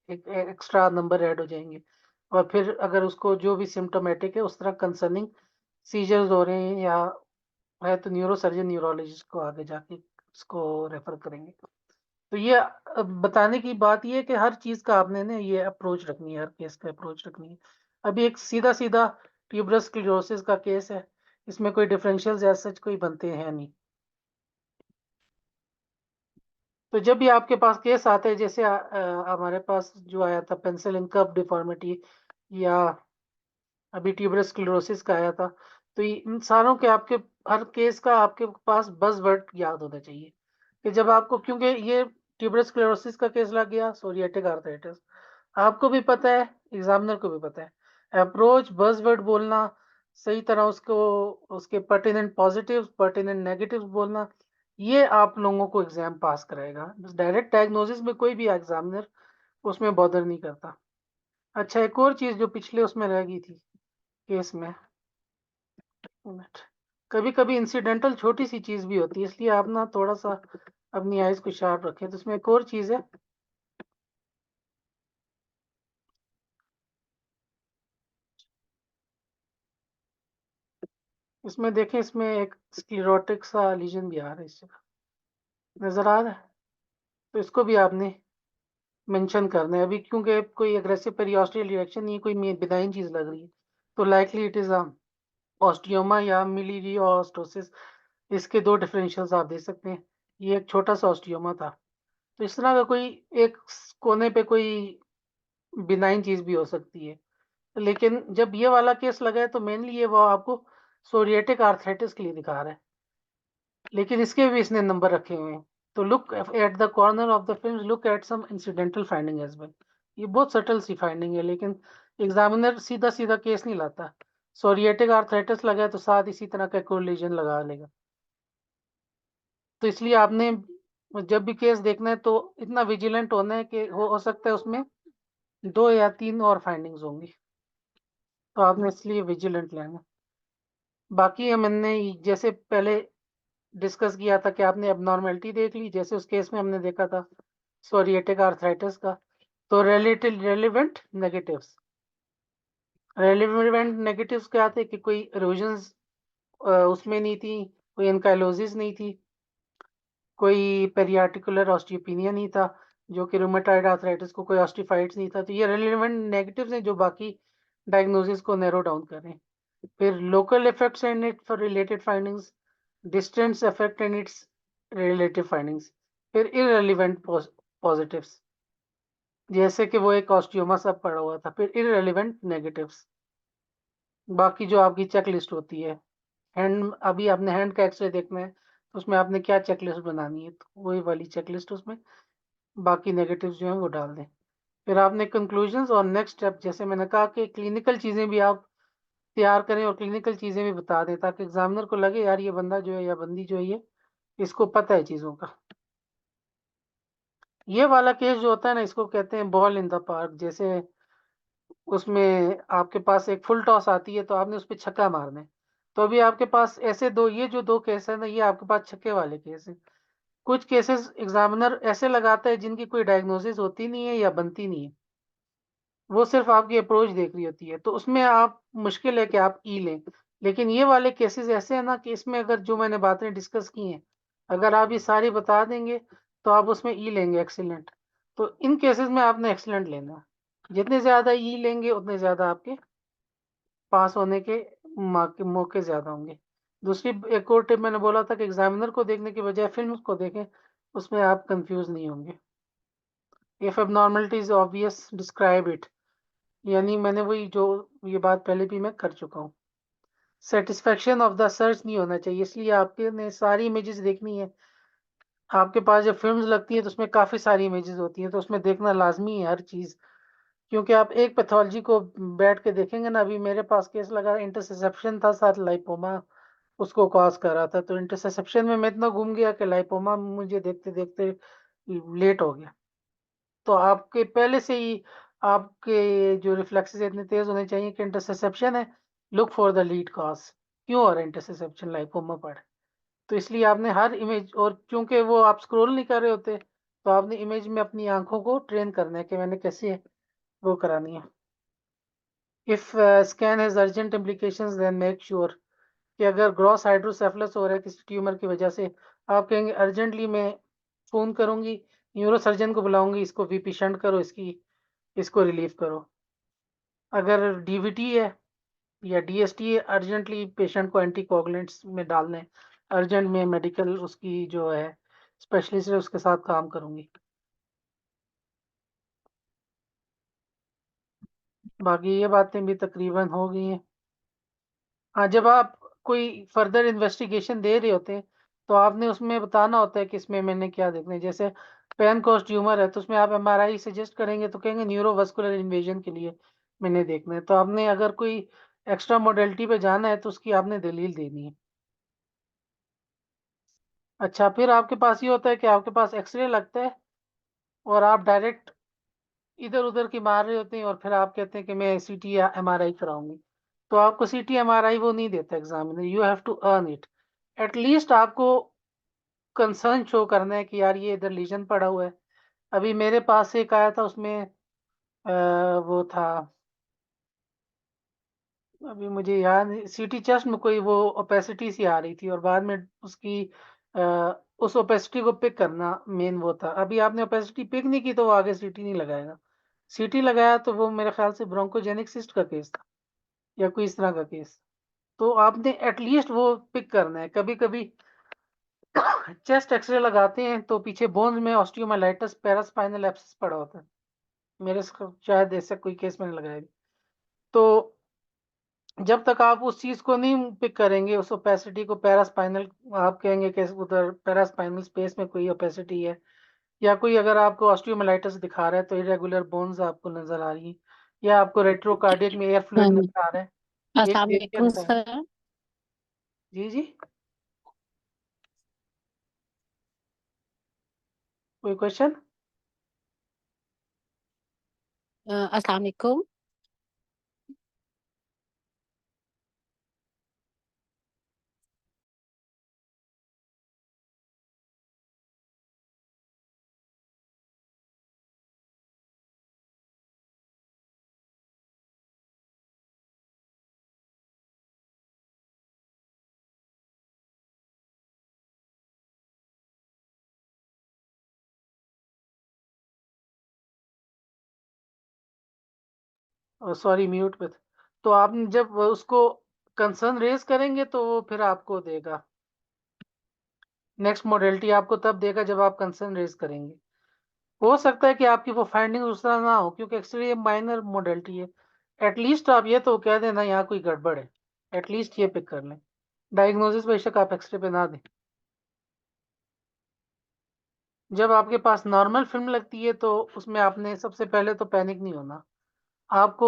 एक एक्स्ट्रा नंबर ऐड हो जाएंगे। और फिर अगर उसको जो भी सिम्टोमेटिक है उस तरह कंसर्निंग सीजर्स हो रहे हैं या है तो न्यूरोसर्जन न्यूरोलॉजिस्ट को आगे जाके उसको रेफर करेंगे। तो ये बताने की बात ये है कि हर चीज का आपने ना ये अप्रोच रखनी है, हर केस का अप्रोच रखनी है। अभी एक सीधा सीधा ट्यूबरस स्क्लेरोसिस का केस है, इसमें कोई डिफरेंशियल्स ऐसा सच कोई बनते हैं नहीं। तो जब भी आपके पास केस आते हैं, जैसे हमारे पास जो आया था पेंसिलिन कप डिफॉर्मिटी या अभी ट्यूबरस स्क्लेरोसिस का आया था, तो इन सारों के आपके हर केस का आपके पास बज़वर्ड याद होना चाहिए कि जब आपको, क्योंकि ये ट्यूबरस स्क्लेरोसिस का केस लग गया, सोरियाटिक आर्थराइटिस आपको भी पता है, एग्जामिनर को भी पता है। अप्रोच बज़वर्ड बोलना, सही तरह उसको उसके पर्टिनेंट पॉजिटिव्स पर्टिनेंट नेगेटिव्स बोलना, ये आप लोगों को एग्जाम पास कराएगा। डायरेक्ट डायग्नोसिस में कोई भी एग्जामिनर उसमें बॉदर नहीं करता। अच्छा, एक और चीज जो पिछले उसमें रह गई थी केस में, कभी कभी इंसिडेंटल छोटी सी चीज भी होती है, इसलिए आप ना थोड़ा सा अपनी आइज को शार्प रखें। तो इसमें एक और चीज है, इसमें देखें, इसमें एक स्क्लेरोटिक सा लीजन भी आ रहा है, इस जगह नजर आ रहा है, तो इसको भी आपने मेंशन करना है। अभी क्योंकि कोई एग्रेसिव पेरियोस्टियल रिएक्शन नहीं है, कोई बिनाइन चीज लग रही है, तो लाइकली इट इज ऑस्टियोमा या मिलीरियोस्टोसिस। इसके दो डिफरेंशियल्स आप दे सकते हैं। ये एक छोटा सा ऑस्टियोमा था, तो इस तरह का कोई एक कोने पे कोई बिनाइन चीज भी हो सकती है। लेकिन जब ये वाला केस लगा है तो मेनली ये वो आपको सोरियाटिक आर्थराइटिस के लिए दिखा रहा है, लेकिन इसके भी इसने नंबर रखे हुए हैं। तो look at the corner of the film, look at some incidental finding as well. ये बहुत सटल सी फाइंडिंग है, लेकिन एग्जामिनर सीधा सीधा केस नहीं लाता। सोरियाटिक आर्थराइटिस लगा है तो साथ इसी तरह का कोरिलेशन लगा लेगा। तो इसलिए आपने जब भी केस देखना है तो इतना विजिलेंट होना है कि हो सकता है उसमें 2 या 3 और फाइंडिंग्स होंगी, तो आपने इसलिए विजिलेंट लेना। बाकी हमने जैसे पहले डिस्कस किया था कि आपने एबनॉर्मेलिटी देख ली, जैसे उस केस में हमने देखा था सोरियाटिक आर्थराइटिस का। तो रेलिवेंट नेगेटिव्स क्या थे कि कोई इरोजन्स उसमें नहीं थी, कोई एनकाइलोसिस नहीं थी, कोई पेरियार्टिकुलर ऑस्टियोपिनिया नहीं था, जो कि रूमेटॉइड आर्थराइटिस को कोई ऑस्टिफाइड्स नहीं था। तो ये रेलिवेंट नेगेटिव्स हैं जो बाकी डायग्नोसिस को नैरो डाउन कर रहे हैं। फिर local effects and it for related findings, distance effect and it's relative findings. फिर इररिलेवेंट पॉजिटिव्स, जैसे कि वो एक ऑस्टियोमा सब पड़ा हुआ था। फिर इररिलेवेंट नेगेटिव्स, बाकी जो आपकी चेकलिस्ट होती है। हैंड, अभी आपने हैंड का एक्सरे देखना है तो उसमें आपने क्या चेकलिस्ट बनानी है, तो वही वाली चेकलिस्ट उसमें बाकी नेगेटिव्स जो हैं वो डाल दें। फिर आपने कंक्लूजन्स और नेक्स्ट स्टेप, जैसे मैंने कहा कि क्लिनिकल चीज़ें भी आप तैयार करें और क्लिनिकल चीज़ें भी बता दें, ताकि एग्जामिनर को लगे यार ये बंदा जो है या बंदी जो है ये इसको पता है चीज़ों का। ये वाला केस जो होता है ना, इसको कहते हैं बॉल इन द पार्क। जैसे उसमें आपके पास एक फुल टॉस आती है तो आपने उस पर छक्का मारना है, तो अभी आपके पास ऐसे दो, ये जो दो केस है ना, ये आपके पास छक्के वाले केस है। कुछ केसेस एग्जामिनर ऐसे लगाता है जिनकी कोई डायग्नोसिस होती नहीं है या बनती नहीं है, वो सिर्फ आपकी अप्रोच देख रही होती है, तो उसमें आप मुश्किल है कि आप ई लें। लेकिन ये वाले केसेस ऐसे हैं ना कि इसमें अगर जो मैंने बातें डिस्कस की हैं, अगर आप ये सारी बता देंगे तो आप उसमें ई लेंगे एक्सीलेंट। तो इन केसेस में आपने एक्सीलेंट लेना है। जितने ज्यादा ई लेंगे उतने ज्यादा आपके पास होने के मौके ज्यादा होंगे। दूसरी एक और टिप मैंने बोला था कि एग्जामिनर को देखने की बजाय फिल्म को देखें, उसमें आप कंफ्यूज नहीं होंगे। If abnormality is obvious describe it, यानी मैंने वही जो ये बात पहले भी मैं कर चुका हूँ। सेटिस्फेक्शन ऑफ द सर्च नहीं होना चाहिए, इसलिए आपके ने सारी इमेजेस देखनी है। आपके पास जब फिल्म्स लगती है तो उसमें काफी सारी इमेजेस होती हैं, तो उसमें देखना लाजमी है हर चीज। क्योंकि आप एक पैथोलॉजी को बैठ के देखेंगे ना, अभी मेरे पास केस लगा इंटरसेप्शन था, साथ लाइपोमा उसको कॉज कर रहा था। तो इंटरसेप्शन में मैं इतना घूम गया कि लाइपोमा मुझे देखते देखते लेट हो गया। तो आपके पहले से ही आपके जो रिफ्लेक्सेस इतने तेज होने चाहिए कि इंटरसेप्शन है, look for the lead cause, क्यों हो रहा है इंटरसेप्शन लाइपोमा पर। तो इसलिए आपने हर इमेज, और क्योंकि वो आप स्क्रॉल नहीं कर रहे होते, तो आपने इमेज में अपनी आंखों को ट्रेन करना है कि मैंने कैसे वो करानी है। If scan has urgent implications then make sure कि अगर ग्रॉस हाइड्रोसेफलस हो रहा है किसी ट्यूमर की वजह से, आप कहेंगे अर्जेंटली मैं फोन करूंगी, न्यूरो सर्जन को बुलाऊंगी, इसको वीपी शंट करो, इसको रिलीव करो। अगर डीवीटी है या डीएसटी है, अर्जेंटली पेशेंट को एंटीकोगुलेंट्स में डालने, अर्जेंट में मेडिकल उसकी जो है स्पेशलिस्ट है उसके साथ काम करूंगी। बाकी ये बातें भी तकरीबन हो गई हैं। हाँ, जब आप कोई फर्दर इन्वेस्टिगेशन दे रहे होते हैं तो आपने उसमें बताना होता है कि इसमें मैंने क्या देखना है। जैसे पेनकोस ट्यूमर है तो उसमें आप एमआरआई सजेस्ट करेंगे तो कहेंगे न्यूरोवास्कुलर इन्वेजन के लिए मैंने देखना है। तो आपने अगर कोई एक्स्ट्रा मोडेलिटी पे जाना है तो उसकी आपने दलील देनी है। अच्छा, फिर आपके पास ये होता है कि आपके पास एक्सरे लगता है और आप डायरेक्ट इधर उधर की मार रहे होते हैं और फिर आप कहते हैं कि मैं सीटी या एमआरआई कराऊंगी। तो आपको सीटी एमआरआई वो नहीं देता examiner, you have to earn it. At least आपको कंसर्न शो करना है कि यार ये इधर लीजन पड़ा हुआ है। अभी मेरे पास एक आया था, उसमें वो था, अभी मुझे याद सीटी चेस्ट में कोई वो ओपेसिटी सी आ रही थी और बाद में उसकी अ, उस ओपेसिटी को पिक करना मेन वो था। अभी आपने ओपेसिटी पिक नहीं की तो वो आगे सीटी नहीं लगाएगा। सीटी लगाया तो वो मेरे ख्याल से ब्रोंकोजेनिक सिस्ट का केस था या कोई इस तरह का केस। तो आपने एटलीस्ट वो पिक करना है। कभी कभी चेस्ट एक्सरे लगाते हैं तो पीछे बोन्स में ऑस्टियोमाइलाइटिस पैरास्पाइनल एब्सेस पड़ा होता है। शायद ऐसा कोई केस मैंने लगाया भी। तो जब तक आप उस चीज को नहीं पिक करेंगे, उस ओपेसिटी को, पैरास्पाइनल, आप कहेंगे कि उधर पैरास्पाइनल स्पेस में कोई ओपेसिटी है, या कोई अगर आपको ऑस्टियोमाइलाइटिस दिखा रहा है तो इरेगुलर बोन्स आपको नजर आ रही है, या आपको रेट्रोकार्डियक में एयर फ्लूइड नजर आ रहा है, एक अस्सलाम देख के वालेकुम बताएं। सर। जी जी, कोई क्वेश्चन? अस्सलाम वालेकुम। सॉरी, म्यूट पे था। तो आप जब उसको कंसर्न रेज करेंगे तो वो फिर आपको देगा नेक्स्ट मॉडलिटी, आपको तब देगा जब आप कंसर्न रेज करेंगे। हो सकता है कि आपकी वो फाइंडिंग उस तरह ना हो क्योंकि एक्चुअली ये माइनर मॉडलिटी है। एटलीस्ट आप ये तो कह देना यहाँ कोई गड़बड़ है, एटलीस्ट ये पिक कर लें। डायग्नोसिस बेशक आप एक्सरे पे ना दें। जब आपके पास नॉर्मल फिल्म लगती है तो उसमें आपने सबसे पहले तो पैनिक नहीं होना। आपको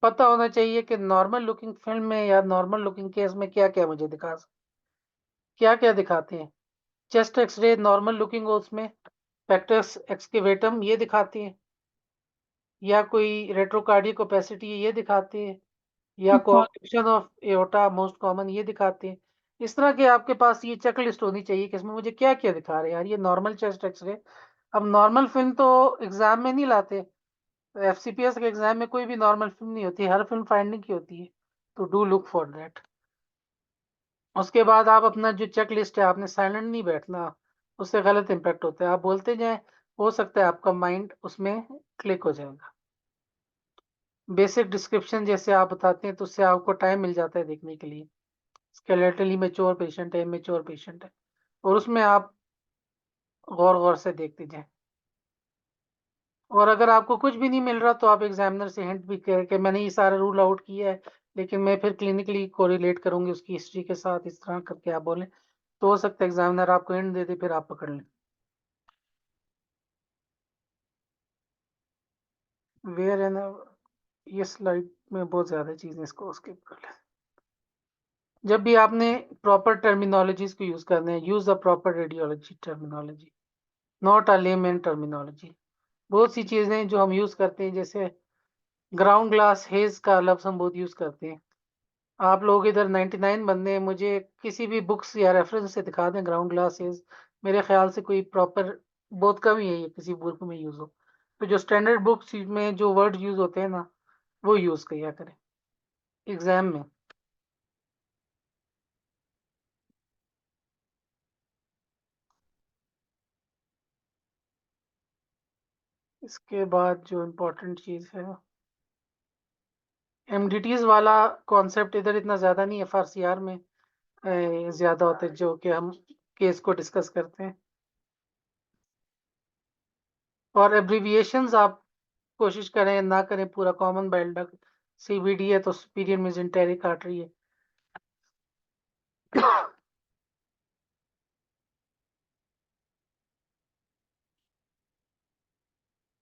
पता होना चाहिए कि नॉर्मल लुकिंग फिल्म में या नॉर्मल लुकिंग केस में क्या क्या मुझे क्या क्या दिखाते हैं। चेस्ट एक्सरे नॉर्मल लुकिंग हो उसमें पेक्टस एक्सकेवेटम ये दिखाते हैं, या कोई रेट्रोकार्डियक ओपेसिटी ये दिखाते हैं, या कोऑक्लूजन ऑफ एओर्टा मोस्ट कॉमन ये दिखाते हैं। इस तरह के आपके पास ये चेकलिस्ट होनी चाहिए कि इसमें मुझे क्या क्या दिखा रहे हैं यार, ये नॉर्मल चेस्ट एक्सरे। अब नॉर्मल फिल्म तो एग्जाम में नहीं लाते, एफसीपीएस के एग्जाम में कोई भी नॉर्मल फिल्म नहीं होती, हर फिल्म फाइंडिंग की होती है। तो डू लुक फॉर दैट। उसके बाद आप अपना जो चेक लिस्ट है, आपने साइलेंट नहीं बैठना, उससे गलत इम्पैक्ट होता है। आप बोलते जाएं, हो सकता है आपका माइंड उसमें क्लिक हो जाएगा। बेसिक डिस्क्रिप्शन जैसे आप बताते हैं तो उससे आपको टाइम मिल जाता है देखने के लिए स्केलेटली मेच्योर पेशेंट है, इमेच्योर पेशेंट है, और उसमें आप गौर गौर से देखते जाएं। और अगर आपको कुछ भी नहीं मिल रहा तो आप एग्जामिनर से हिंट भी करके मैंने ये सारा रूल आउट किया है, लेकिन मैं फिर क्लिनिकली कोरिलेट करूंगी उसकी हिस्ट्री के साथ, इस तरह करके आप बोलें तो हो सकता है एग्जामिनर आपको हिंट दे दे, फिर आप पकड़ लें। वेयर एंड ये स्लाइड में बहुत ज़्यादा चीज़ें, इसको स्किप कर लें। जब भी आपने प्रॉपर टर्मिनोलॉजीज को यूज़ करने हैं, use the proper radiology terminology, not a lemon terminology. बहुत सी चीज़ें जो हम यूज़ करते हैं, जैसे ग्राउंड ग्लास हेज का लफ्ज़ हम बहुत यूज़ करते हैं। आप लोग इधर 99 बंदे हैं, मुझे किसी भी बुक्स या रेफरेंस से दिखा दें ग्राउंड ग्लास हेज, मेरे ख्याल से कोई प्रॉपर, बहुत कम ही है ये किसी बुक में यूज़ हो। तो जो स्टैंडर्ड बुक्स में जो वर्ड यूज़ होते हैं ना, वो यूज़ किया करें एग्जाम में। इसके बाद जो इम्पोर्टेंट चीज़ है, एमडीटीज वाला कॉन्सेप्ट इधर इतना ज़्यादा नहीं है, एफआरसीआर में ज़्यादा होता है, जो कि हम केस को डिस्कस करते हैं। और एब्रिविएशंस आप कोशिश करें ना करें, पूरा कॉमन बाइल डक्ट सीबीडी है तो सुपीरियर मेसेंटेरिक आर्टरी है।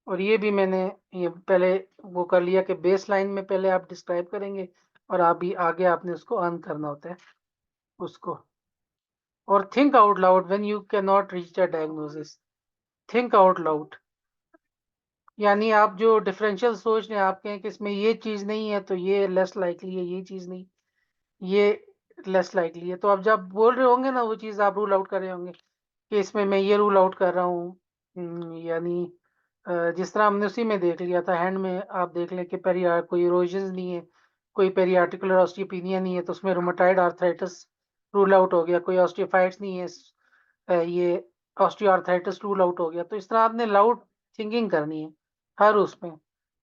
और ये भी मैंने ये पहले वो कर लिया कि बेस लाइन में पहले आप डिस्क्राइब करेंगे और आप भी आगे आपने उसको अर्न करना होता है उसको। और think out loud when you can not reach the diagnosis, think out loud, यानी आप जो डिफरेंशियल सोच रहे हैं आपके हैं कि इसमें ये चीज़ नहीं है तो ये लेस लाइकली है, ये चीज़ नहीं, ये लेस लाइकली है, तो आप जब बोल रहे होंगे ना वो चीज़ आप रूल आउट कर रहे होंगे कि इसमें मैं ये रूल आउट कर रहा हूँ। यानी जिस तरह हमने उसी में देख लिया था, हैंड में आप देख लें कि कोई इरोजन नहीं है, कोई पेरियार्टिकुलर ऑस्टियोपीनिया नहीं है, तो उसमें रूमेटॉइड आर्थराइटिस रूल आउट हो गया, कोई ऑस्टियोफाइट्स नहीं है, ये ऑस्टियोआर्थराइटिस रूल आउट हो गया। तो इस तरह आपने लाउड थिंकिंग करनी है हर उसमें,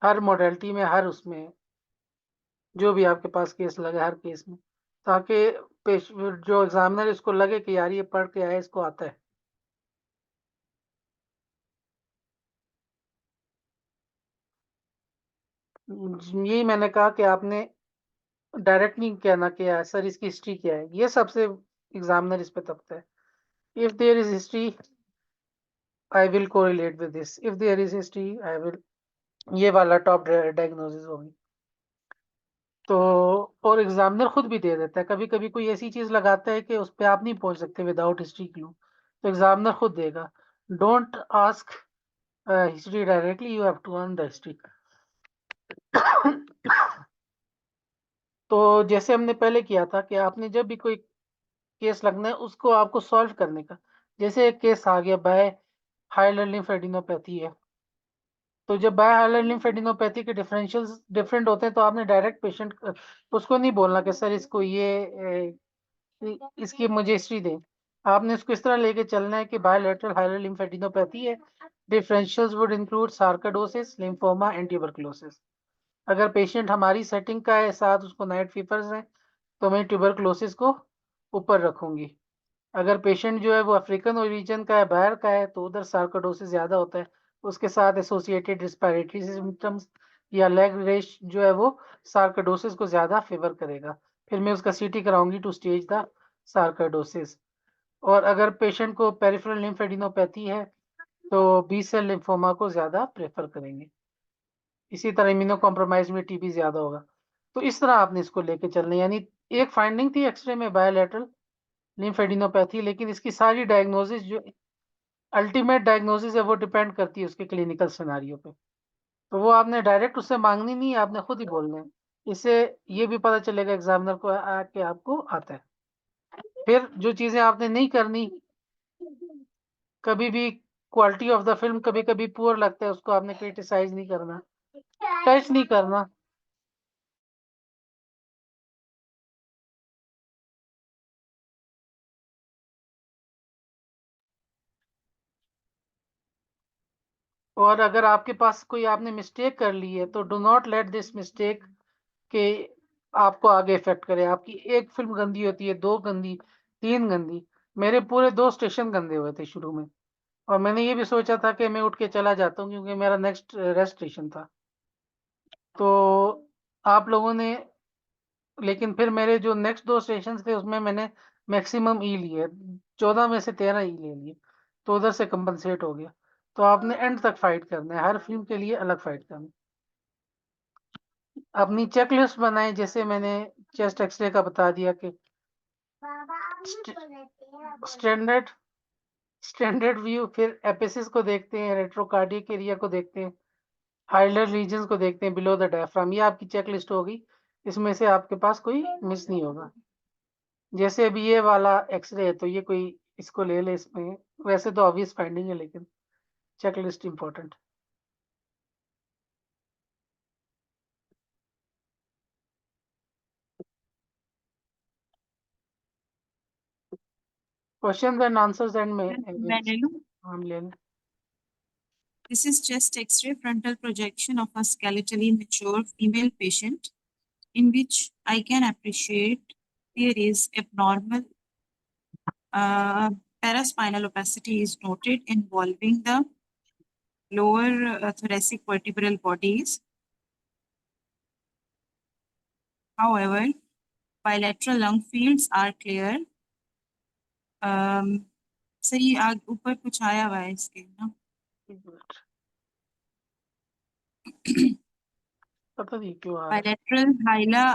हर मॉडलिटी में, हर उसमें जो भी आपके पास केस लगे हर केस में, ताकि जो एग्जामिनर इसको लगे कि यार ये पढ़ के आया, इसको आता है। यही मैंने कहा कि आपने डायरेक्ट नहीं कहना कि यार सर इसकी हिस्ट्री क्या है, ये सबसे एग्जामिनर इस पे तपता है। If there is history I will correlate with this, if there is history I will, ये वाला टॉप डायग्नोसिस होगी। तो और एग्जामिनर खुद भी दे देता है, कभी कभी कोई ऐसी चीज लगाता है कि उस पर आप नहीं पहुंच सकते विदाउट हिस्ट्री क्लू, तो एग्जामिनर खुद देगा। Don't ask history directly, you have to earn the history. तो जैसे हमने पहले किया था कि आपने जब भी कोई केस लगना है उसको आपको सॉल्व करने का, जैसे एक केस आ गया बाय हाइलर लिम्फेडिनोपैथी है, तो जब बाय हाइलर लिम्फेडिनोपैथी के डिफरेंशियल्स डिफरेंट होते हैं तो आपने डायरेक्ट पेशेंट उसको नहीं बोलना कि सर इसको ये इसकी मुझे हिस्ट्री दें। आपने इसको इस तरह लेके चलना है कि बायलैटरल हाइलर लिम्फेडिनोपैथी है, differentials would include sarcoidosis, lymphoma and tuberculosis. अगर पेशेंट हमारी सेटिंग का है, साथ उसको नाइट फीवर्स है, तो मैं ट्यूबरकुलोसिस को ऊपर रखूंगी। अगर पेशेंट जो है वो अफ्रीकन ओरिजिन का है, बाहर का है, तो उधर सार्कोइडोसिस ज्यादा होता है, उसके साथ एसोसिएटेड रिस्पिरेटरी सिम्टम्स या लेग रेश जो है वो सार्कोइडोसिस को ज्यादा फेवर करेगा। फिर मैं उसका सीटी कराऊंगी टू स्टेज द सार्कोइडोसिस। और अगर पेशेंट को पेरिफेरल लिम्फेडिनोपैथी है तो बी सेल लिम्फोमा को ज्यादा प्रेफर करेंगे। इसी तरह इम्यूनो कॉम्प्रोमाइज में टीबी ज्यादा होगा। तो इस तरह आपने इसको लेके चलना है। यानी एक फाइंडिंग थी एक्सरे में बायोलैटरल लिम्फेडिनोपैथी, लेकिन इसकी सारी डायग्नोसिस जो अल्टीमेट डायग्नोसिस है वो डिपेंड करती है उसके क्लिनिकल सिनारियो पे। तो वो आपने डायरेक्ट उससे मांगनी नहीं है, आपने खुद ही बोलना है। इससे ये भी पता चलेगा एग्जामिनर को कि आपको आता है। फिर जो चीजें आपने नहीं करनी, कभी भी क्वालिटी ऑफ द फिल्म कभी कभी पुअर लगता है, उसको आपने क्रिटिसाइज नहीं करना, टच नहीं करना। और अगर आपके पास कोई आपने मिस्टेक कर ली है तो do not let this mistake के आपको आगे इफेक्ट करे। आपकी एक फिल्म गंदी होती है, दो गंदी, तीन गंदी, मेरे पूरे दो स्टेशन गंदे हुए थे शुरू में, और मैंने ये भी सोचा था कि मैं उठ के चला जाता हूँ क्योंकि मेरा नेक्स्ट रेस्ट स्टेशन था। तो आप लोगों ने, लेकिन फिर मेरे जो नेक्स्ट दो स्टेशन थे उसमें मैंने मैक्सिमम ई लिए, 14 में से 13 ई ले लिए, तो उधर से कंपनसेट हो गया। तो आपने एंड तक फाइट करना है, हर फिल्म के लिए अलग फाइट करना है। अपनी चेकलिस्ट बनाएं, जैसे मैंने चेस्ट एक्सरे का बता दिया कि स्टैंडर्ड व्यू, फिर एपिसिस को देखते हैं, रेट्रोकार्डिक एरिया को देखते हैं, हाइलर रीजन्स को देखते हैं बिलो द डायफ्राम। ये आपकी चेकलिस्ट होगी, इसमें से आपके पास कोई मिस नहीं होगा। जैसे अभी ये वाला एक्सरे है तो ये कोई इसको ले ले, इसमें वैसे तो ऑब्वियस फाइंडिंग है लेकिन checklist important. Question and answers and में मैं ले लूं? हम ले लें। This is chest X-ray frontal projection of a skeletally mature female patient, in which I can appreciate there is abnormal paraspinal opacity is noted involving the lower thoracic vertebral bodies. However, bilateral lung fields are clear. Sir ये ऊपर कुछ आया हुआ है इसके ना, पता नहीं क्यों आ रहा है। bilateral hyla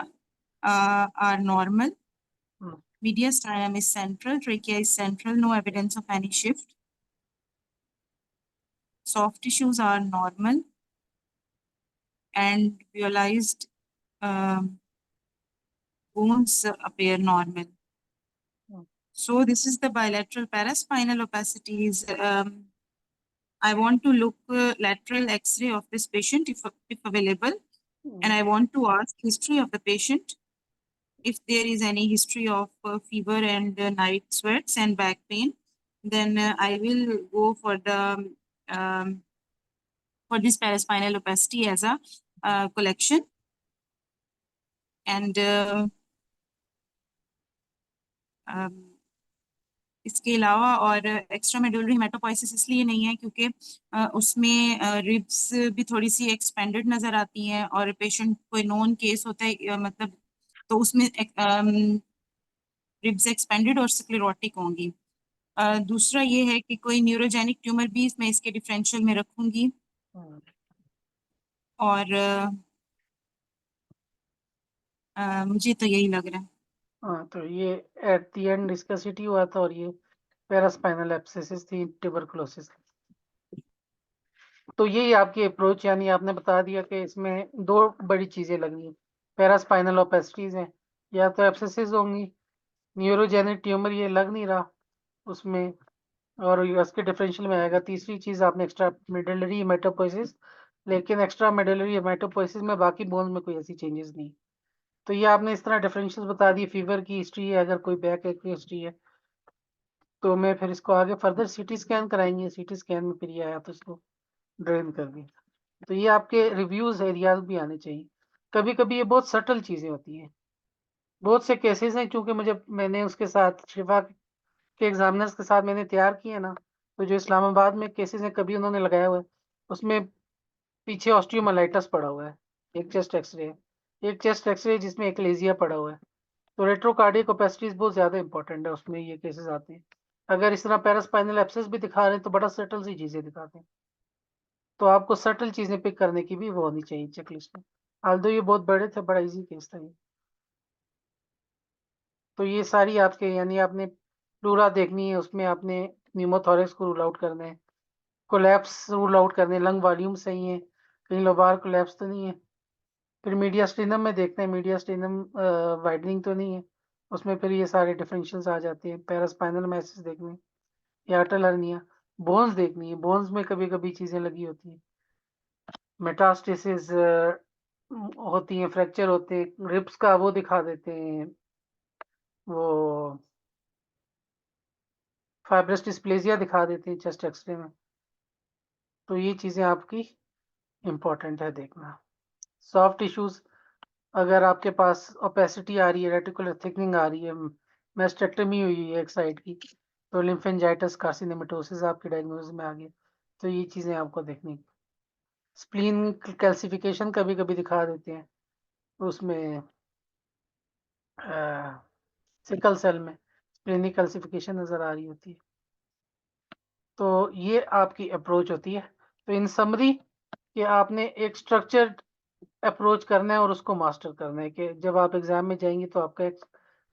are normal. Hmm, Mediastinum is central, trachea is central, no evidence of any shift. Soft tissues are normal and visualized bones appear normal. So this is the bilateral paraspinal opacities. I want to look lateral X-ray of this patient if available, and I want to ask history of the patient. If there is any history of fever and night sweats and back pain, then I will go for the for this paraspinal opacity as a collection. And इसके अलावा और extra medullary हेमेटोपोइसिस इसलिए नहीं है क्योंकि उसमें ribs भी थोड़ी सी एक्सपेंडेड नजर आती हैं और पेशेंट कोई नॉन केस होता है मतलब, तो उसमें रिब्स एक्सपेंडेड और स्क्लेरोटिक होंगी। दूसरा ये है कि कोई न्यूरोजेनिक ट्यूमर भी मैं इसके डिफरेंशियल में रखूंगी। और मुझे तो यही लग रहा है। हाँ, तो ये एट द एंड डिस्कसिटी हुआ था और ये पैरास्पाइनल एब्सेसिस थी, ट्यूबरकुलोसिस। तो यही आपकी अप्रोच, यानी आपने बता दिया कि इसमें दो बड़ी चीजें लगनी, पैरास्पाइनल ओपेसिटीज हैं या तो एब्सेसिस होंगी, न्यूरोजेनिक ट्यूमर ये लग नहीं रहा उसमें, और उसके डिफरेंशियल में आएगा। तीसरी चीज आपने एक्स्ट्रा मेडुलरी हेमेटोपोइसिस, लेकिन एक्स्ट्रा मेडुलरी हेमेटोपोइसिस में बाकी बोन में कोई ऐसी चेंजेस नहीं। तो ये आपने इस तरह डिफरेंशियल बता दिए। फीवर की हिस्ट्री है, अगर कोई बैक एक की हिस्ट्री है तो मैं फिर इसको आगे फर्दर सीटी स्कैन कराएंगे, सीटी स्कैन में फिर ये आया तो इसको ड्रेन कर दी। तो ये आपके रिव्यूज एरियाज भी आने चाहिए। कभी कभी ये बहुत सटल चीजें होती हैं। बहुत से केसेस हैं, क्योंकि मैंने उसके साथ शिफा के एग्जामिनर्स के साथ मैंने तैयार किए ना, तो जो इस्लामाबाद में केसेस हैं कभी उन्होंने लगाया हुआ है, उसमें पीछे ऑस्टियोमाइलाइटिस पड़ा हुआ है, एक चेस्ट एक्सरे जिसमें एक्लेजिया पड़ा हुआ है। तो रेट्रोकार्डिक ओपेसिटीज बहुत ज्यादा इंपॉर्टेंट है, उसमें ये केसेस आते हैं। अगर इस तरह पैरास्पाइनल एब्सेस भी दिखा रहे हैं तो बड़ा सटल सी चीजें दिखाते हैं, तो आपको सटल चीजें पिक करने की भी वो होनी चाहिए चेकलिस्ट में। आल्दो ये बहुत बड़े थे, बड़ा इजी केस था ये। तो ये सारी आपके, यानी आपने प्लूरा देखनी है, उसमें आपने न्यूमोथोरेक्स को रूल आउट करना है, कोलैप्स रूल आउट करने, लंग वॉल्यूम सही है, कहीं लोबार कोलैप्स तो नहीं है। फिर मीडियास्टिनम में देखते हैं, मीडियास्टिनम वाइडनिंग तो नहीं है, उसमें फिर ये सारे डिफरेंशियल्स आ जाते हैं। पैरास्पाइनल मैसेज देखने या अटल हर्निया, बोन्स देखनी है, बोन्स में कभी कभी चीजें लगी होती हैं, मेटास्टेसिस होती हैं, फ्रैक्चर होते हैं, रिब्स का वो दिखा देते हैं, वो फाइब्रस डिस्प्लेजिया दिखा देते हैं चेस्ट एक्सरे में। तो ये चीजें आपकी इंपॉर्टेंट है देखना। सॉफ्ट टिश्यूज, अगर आपके पास ओपेसिटी आ रही है, रेटिकुलर थिकनिंग आ रही है, मेस्टेक्टमी हुई है एक साइड की, तो लिम्फेंजाइटिस कार्सिनोमेटोसिस आपके डायग्नोसिस में आ गई, तो ये चीजें आपको देखनी। स्प्लीन कैल्सिफिकेशन कभी कभी दिखा देते हैं, उसमें सिकल सेल में स्प्लीनिक कैल्सिफिकेशन नजर आ रही होती है। तो ये आपकी अप्रोच होती है। तो इन समरी कि आपने एक स्ट्रक्चर्ड अप्रोच करना है और उसको मास्टर करना है कि जब आप एग्जाम में जाएंगे तो आपका एक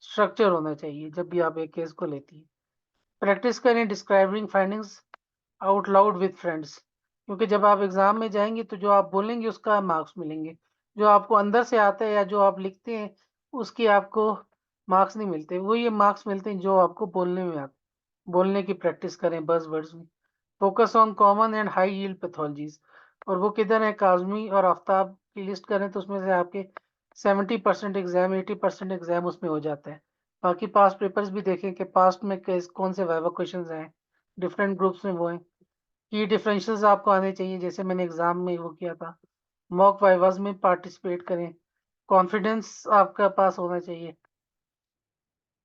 स्ट्रक्चर होना चाहिए जब भी आप एक केस को लेती है। प्रैक्टिस करें describing findings out loud with friends, क्योंकि जब आप एग्जाम में जाएंगे तो जो आप बोलेंगे उसका मार्क्स मिलेंगे। जो आपको अंदर से आता है या जो आप लिखते हैं उसकी आपको मार्क्स नहीं मिलते, वो ये मार्क्स मिलते हैं जो आपको बोलने में आते। बोलने की प्रैक्टिस करें बस वर्ड्स में। Focus on common and high yield pathologies, और वो किधर है, काजमी और आफ्ताब की लिस्ट करें तो उसमें से आपके 70% एग्जाम 80% एग्जाम उसमें हो जाता है। बाकी पास्ट पेपर्स भी देखें कि पास्ट में कौन से वाइवा क्वेश्चंस हैं, डिफरेंट ग्रुप्स में वो हैं। की डिफरेंशियल्स आपको आने चाहिए, जैसे मैंने एग्जाम में वो किया था। मॉक वाइवाज में पार्टिसिपेट करें। कॉन्फिडेंस आपका पास होना चाहिए।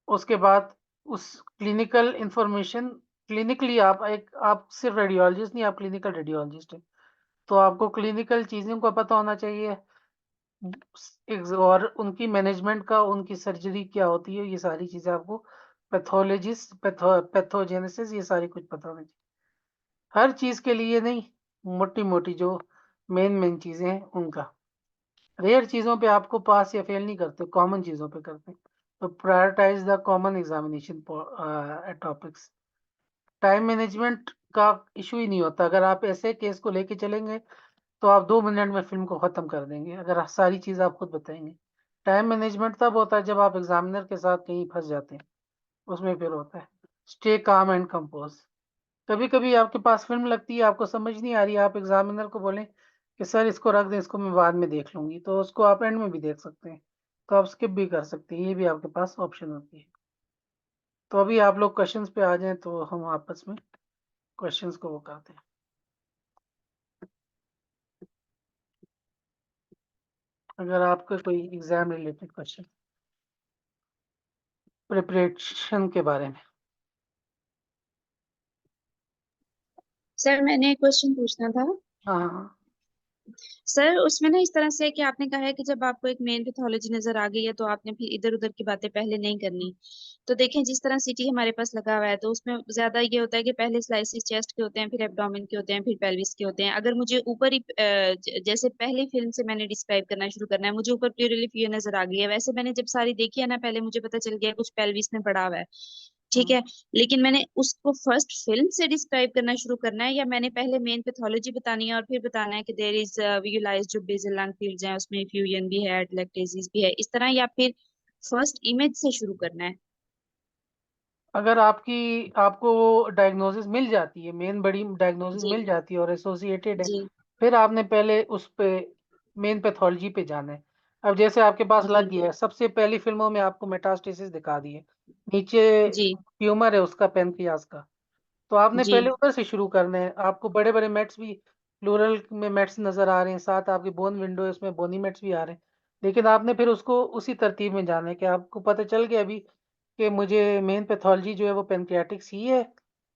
उसके बाद उस क्लिनिकल इंफॉर्मेशन, क्लिनिकली आप सिर्फ रेडियोलॉजिस्ट नहीं, आप क्लिनिकल रेडियोलॉजिस्ट हैं, तो आपको क्लिनिकल चीज़ों का पता होना चाहिए। और उनकी मैनेजमेंट का, उनकी सर्जरी क्या होती है, ये सारी चीज़ें आपको, पैथोलॉजिस्ट पैथोजेनेसिस, ये सारी कुछ पता होना चाहिए। हर चीज़ के लिए नहीं, मोटी मोटी जो मेन चीज़ें हैं उनका। रेयर चीज़ों पे आपको पास या फेल नहीं करते, कॉमन चीज़ों पे करते हैं। तो prioritize the common examination topics. Time management का इशू ही नहीं होता। अगर आप ऐसे केस को लेके चलेंगे तो आप 2 मिनट में फिल्म को ख़त्म कर देंगे, अगर सारी चीज़ आप खुद बताएंगे। टाइम मैनेजमेंट तब होता है जब आप एग्जामिनर के साथ कहीं फंस जाते हैं, उसमें फिर होता है स्टे काम एंड कंपोज। कभी कभी आपके पास फिल्म लगती है, आपको समझ नहीं आ रही, आप एग्जामिनर को बोलें कि सर इसको रख दें, इसको मैं बाद में देख लूंगी, तो उसको आप एंड में भी देख सकते हैं, तो आप स्किप भी कर सकते हैं, ये भी आपके पास ऑप्शन होती है। तो अभी आप लोग क्वेश्चंस पे आ जाएं तो हम आपस में क्वेश्चंस को वो करते हैं। अगर आपका कोई एग्जाम रिलेटेड क्वेश्चन प्रिपरेशन के बारे में। सर मैंने एक क्वेश्चन पूछना था। हाँ हाँ। सर उसमें ना इस तरह से है कि आपने कहा है कि जब आपको एक मेन पैथोलॉजी नजर आ गई है तो आपने फिर इधर उधर की बातें पहले नहीं करनी। तो देखें जिस तरह सीटी हमारे पास लगा हुआ है तो उसमें ज्यादा ये होता है कि पहले स्लाइसिस चेस्ट के होते हैं, फिर एब्डोमेन के होते हैं, फिर पेल्विस के होते हैं। अगर मुझे ऊपर ही जैसे पहली फिल्म से मैंने डिस्क्राइब करना शुरू करना है, मुझे ऊपर प्यूरली ये नजर आ गई है, वैसे मैंने जब सारी देखी है ना पहले मुझे पता चल गया कुछ पेल्विस में पड़ा हुआ है, ठीक है। लेकिन मैंने उसको फर्स्ट फिल्म से डिस्क्राइब करना शुरू करना है या मैंने पहले मेन पैथोलॉजी बतानी है और फिर बताना है कि देयर इज विजुलाइज जो बेसल लंग फील्ड्स हैं उसमें फ्यूजन भी है, लैक्टेसिस भी है, इस तरह, या फिर फर्स्ट इमेज से शुरू करना है? अगर आपको डायग्नोसिस मिल जाती है, मेन बड़ी डायग्नोसिस जी मिल जाती है और एसोसिएटेड है, जी फिर आपने पहले उस पे मेन पैथोलॉजी पे जाना है। अब जैसे आपके पास लग जी गया है, सबसे पहली फिल्मों में आपको मेटास्टेसिस दिखा दी है, नीचे जी ट्यूमर है उसका पेनक्रियास का, तो आपने जी पहले उधर से शुरू करना है। आपको बड़े बड़े मेट्स भी, प्लूरल में मेट्स नजर आ रहे हैं, साथ आपकी बोन विंडो है उसमें बोनी मेट्स भी आ रहे हैं, लेकिन आपने फिर उसको उसी तरतीब में जाना है कि आपको पता चल गया अभी कि मुझे मेन पैथोलॉजी जो है वो पेनक्रियाटिक्स ही है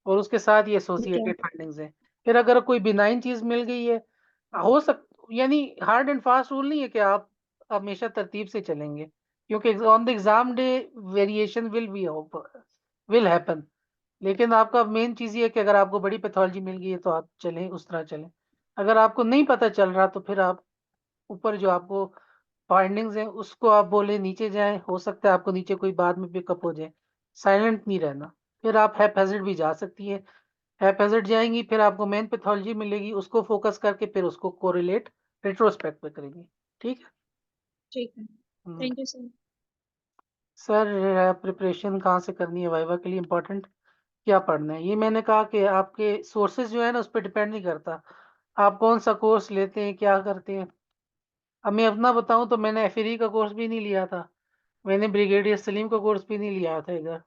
और उसके साथ ये ठीक है एसोसिएटेड फाइंडिंग्स हैं। फिर अगर कोई बिनाइन चीज मिल गई है, हो सक यानी हार्ड एंड फास्ट रूल नहीं है कि आप हमेशा तरतीब से चलेंगे, क्योंकि on the exam day variation will happen. लेकिन आपका मेन चीज ये है कि अगर आपको बड़ी पैथोलॉजी मिल गई है तो आप चलें, उस तरह चलें। अगर आपको नहीं पता चल रहा तो फिर आप ऊपर जो आपको फाइंडिंग्स हैं उसको आप बोले नीचे जाएं, हो सकता है आपको नीचे कोई बाद में पिकअप हो जाए। साइलेंट नहीं रहना। फिर आप हैप्पैज़ार्ड भी जा सकती है, हैप्पैज़ार्ड जाएंगी, फिर आपको मेन पैथोलॉजी मिलेगी, उसको फोकस करके फिर उसको कोरिलेट रेट्रोस्पेक्ट पे करेंगे। ठीक है। ठीक है। हम्म। Thank you sir. Sir preparation कहाँ से करनी है वाइवा के लिए, इम्पोर्टेंट क्या पढ़ना है, ये मैंने कहा कि आपके सोर्सेज जो है ना उस पर डिपेंड नहीं करता, आप कौन सा कोर्स लेते हैं क्या करते हैं। अब मैं अपना बताऊं तो मैंने एफरी का कोर्स भी नहीं लिया था, मैंने ब्रिगेडियर सलीम का कोर्स भी नहीं लिया था इधर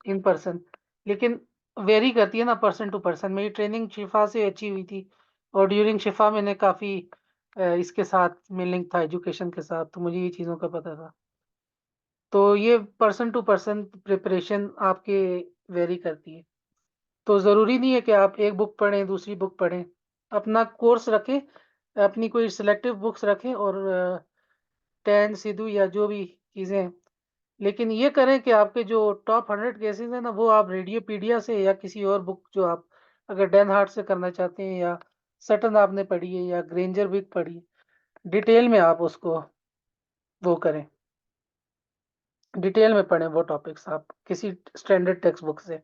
इन पर्सन, लेकिन वेरी करती है ना पर्सन टू पर्सन। मेरी ट्रेनिंग शिफा से अच्छी हुई थी और ड्यूरिंग शिफा मैंने काफ़ी इसके साथ में लिंक था एजुकेशन के साथ, तो मुझे ये चीज़ों का पता था। तो ये पर्सन टू पर्सन प्रिपरेशन आपके वेरी करती है, तो ज़रूरी नहीं है कि आप एक बुक पढ़ें दूसरी बुक पढ़ें। अपना कोर्स रखें, अपनी कोई सिलेक्टिव बुक्स रखें और टैन सिद्धू या जो भी चीज़ें हैं, लेकिन ये करें कि आपके जो टॉप 100 केसेस हैं ना वो आप रेडियोपीडिया से या किसी और बुक जो आप अगर डैन हार्ट से करना चाहते हैं, या सटन आपने पढ़ी है या ग्रेंजर विक पढ़ी है, डिटेल में आप उसको वो करें, डिटेल में पढ़ें वो टॉपिक्स आप किसी स्टैंडर्ड टेक्स्ट बुक से।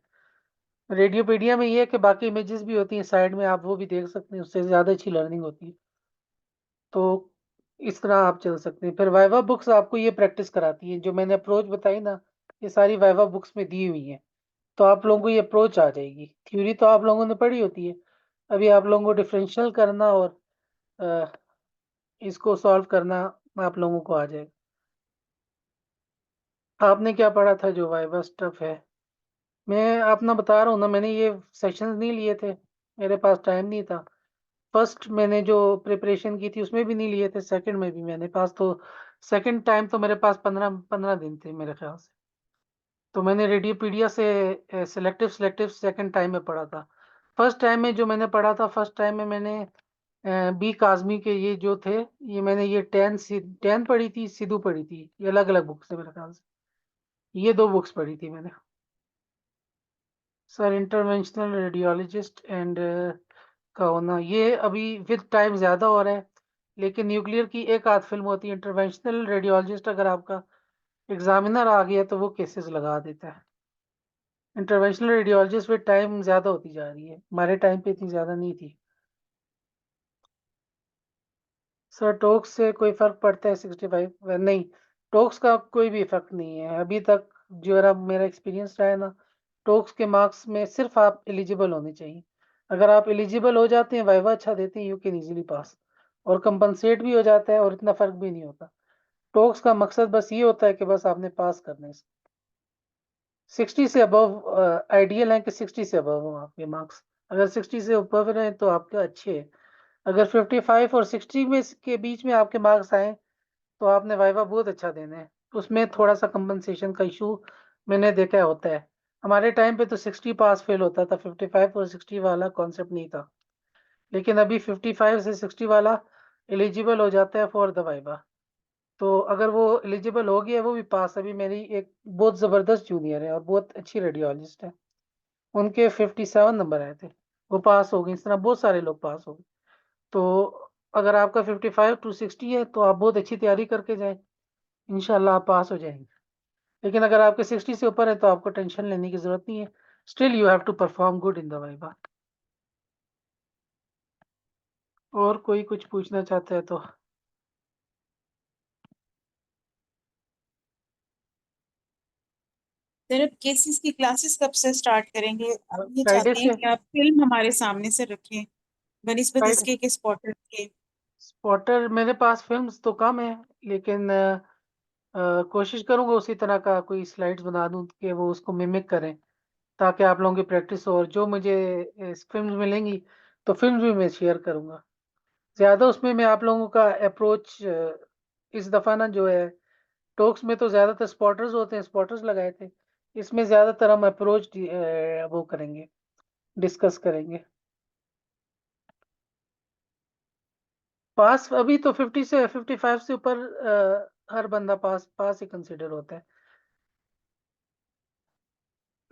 रेडियोपीडिया में ये है कि बाकी इमेजेस भी होती हैं साइड में, आप वो भी देख सकते हैं, उससे ज़्यादा अच्छी लर्निंग होती है। तो इस तरह आप चल सकते हैं। फिर वाइवा बुक्स आपको ये प्रैक्टिस कराती है, जो मैंने अप्रोच बताई ना, ये सारी वाइवा बुक्स में दी हुई हैं। तो आप लोगों को ये अप्रोच आ जाएगी। थ्योरी तो आप लोगों ने पढ़ी होती है, अभी आप लोगों को डिफरेंशियल करना और इसको सॉल्व करना आप लोगों को आ जाएगा। आपने क्या पढ़ा था जो वाइवा स्टफ है? मैं अपना बता रहा हूँ ना, मैंने ये सेशंस नहीं लिए थे, मेरे पास टाइम नहीं था। फर्स्ट मैंने जो प्रिपरेशन की थी उसमें भी नहीं लिए थे, सेकंड में भी मैंने पास तो सेकंड टाइम तो मेरे पास 15 दिन थे मेरे ख्याल से। तो मैंने रेडियोपीडिया से सिलेक्टिव सेकंड टाइम में पढ़ा था। फर्स्ट टाइम में जो मैंने पढ़ा था, फर्स्ट टाइम में मैंने बी काज़मी के ये जो थे, ये मैंने ये 10 पढ़ी थी, सिद्धू पढ़ी थी, ये अलग अलग बुक्स है मेरे ख्याल से। ये 2 बुक्स पढ़ी थी मैंने। सर इंटरवेंशनल रेडियोलॉजिस्ट एंड का होना, ये अभी विद टाइम ज़्यादा हो रहा है, लेकिन न्यूक्लियर की एक आध फिल्म होती है। इंटरवेंशनल रेडियोलॉजिस्ट अगर आपका एग्जामिनर आ गया तो वो केसेस लगा देता है। इंटरवेंशनल रेडियोलॉजिस्ट विद टाइम ज़्यादा होती जा रही है, हमारे टाइम पे इतनी ज़्यादा नहीं थी। सर टोक्स से कोई फ़र्क पड़ता है 65? नहीं, टोक्स का कोई भी इफेक्ट नहीं है अभी तक, जो मेरा एक्सपीरियंस रहा है ना। टोक्स के मार्क्स में सिर्फ आप एलिजिबल होने चाहिए। अगर आप एलिजिबल हो जाते हैं, वाइवा अच्छा देते हैं, यू कैन इजीली पास, और कंपनसेट भी हो जाता है और इतना फ़र्क भी नहीं होता। टोक्स का मकसद बस ये होता है कि बस आपने पास करना है। 60 से अबव आइडियल है कि 60 से अबव हो आपके मार्क्स। अगर 60 से ऊपर रहे तो आपके अच्छे हैं। अगर 55 और 60 में के बीच में आपके मार्क्स आए तो आपने वाइवा बहुत अच्छा देना है। उसमें थोड़ा सा कंपनसेशन का इशू मैंने देखा होता है। हमारे टाइम पे तो 60 पास फेल होता था, 55 और 60 वाला कॉन्सेप्ट नहीं था। लेकिन अभी 55 से 60 वाला एलिजिबल हो जाता है फॉर द वाइवा। तो अगर वो एलिजिबल हो गया, वो भी पास। अभी मेरी एक बहुत ज़बरदस्त जूनियर है और बहुत अच्छी रेडियोलॉजिस्ट है, उनके 57 नंबर आए थे, वो पास हो गए। इस तरह बहुत सारे लोग पास हो गए। तो अगर आपका 55 टू 60 है तो आप बहुत अच्छी तैयारी करके जाएं, इंशाल्लाह आप पास हो जाएंगे। लेकिन अगर आपके 60 से ऊपर है तो आपको टेंशन लेने की ज़रूरत नहीं है। Still you have to perform good in the viva. और कोई कुछ पूछना चाहता है तो? सर अब केसेस की क्लासेस कब से स्टार्ट करेंगे? आप ये फ्राइडे चाहते हैं से। कि आप फिल्म हमारे सामने से रखें बनिस्बत फ्राइडे इसके कि स्पॉटर के? स्पॉटर मेरे पास फिल्म्स तो कम है, लेकिन कोशिश करूंगा उसी तरह का कोई स्लाइड्स बना दूं कि वो उसको मिमिक करें, ताकि आप लोगों की प्रैक्टिस हो। और जो मुझे फिल्म्स मिलेंगी तो फिल्म्स भी मैं शेयर करूंगा। ज़्यादा उसमें मैं आप लोगों का अप्रोच इस दफ़ा ना जो है, टॉक्स में तो ज़्यादातर स्पॉटर्स होते हैं, स्पॉटर्स लगाए थे। इसमें ज़्यादातर हम अप्रोच वो करेंगे, डिस्कस करेंगे। पास अभी तो 50 से 55 से ऊपर हर बंदा पास पास ही कंसिडर होता है।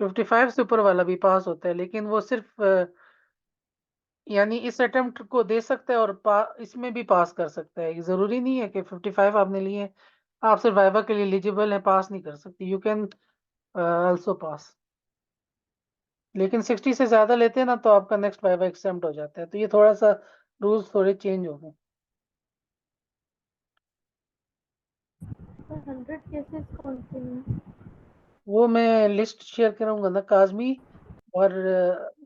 55 से ऊपर वाला भी पास होता है, लेकिन वो सिर्फ यानी इस अटेम्प्ट को दे सकता है और इसमें भी पास कर सकता है। ज़रूरी नहीं है कि 55 आपने लिए आप सिर्फ वाइवा के लिए एलिजिबल हैं, पास नहीं कर सकते। यू कैन आल्सो पास। लेकिन 60 से ज़्यादा लेते हैं ना तो आपका नेक्स्ट वाइवा एग्जाम्प्ट हो जाता है। तो ये थोड़ा सा रूल्स थोड़े चेंज हो गए। 100 केसेस कौन से हैं? वो मैं लिस्ट शेयर करूंगा ना, काज़मी और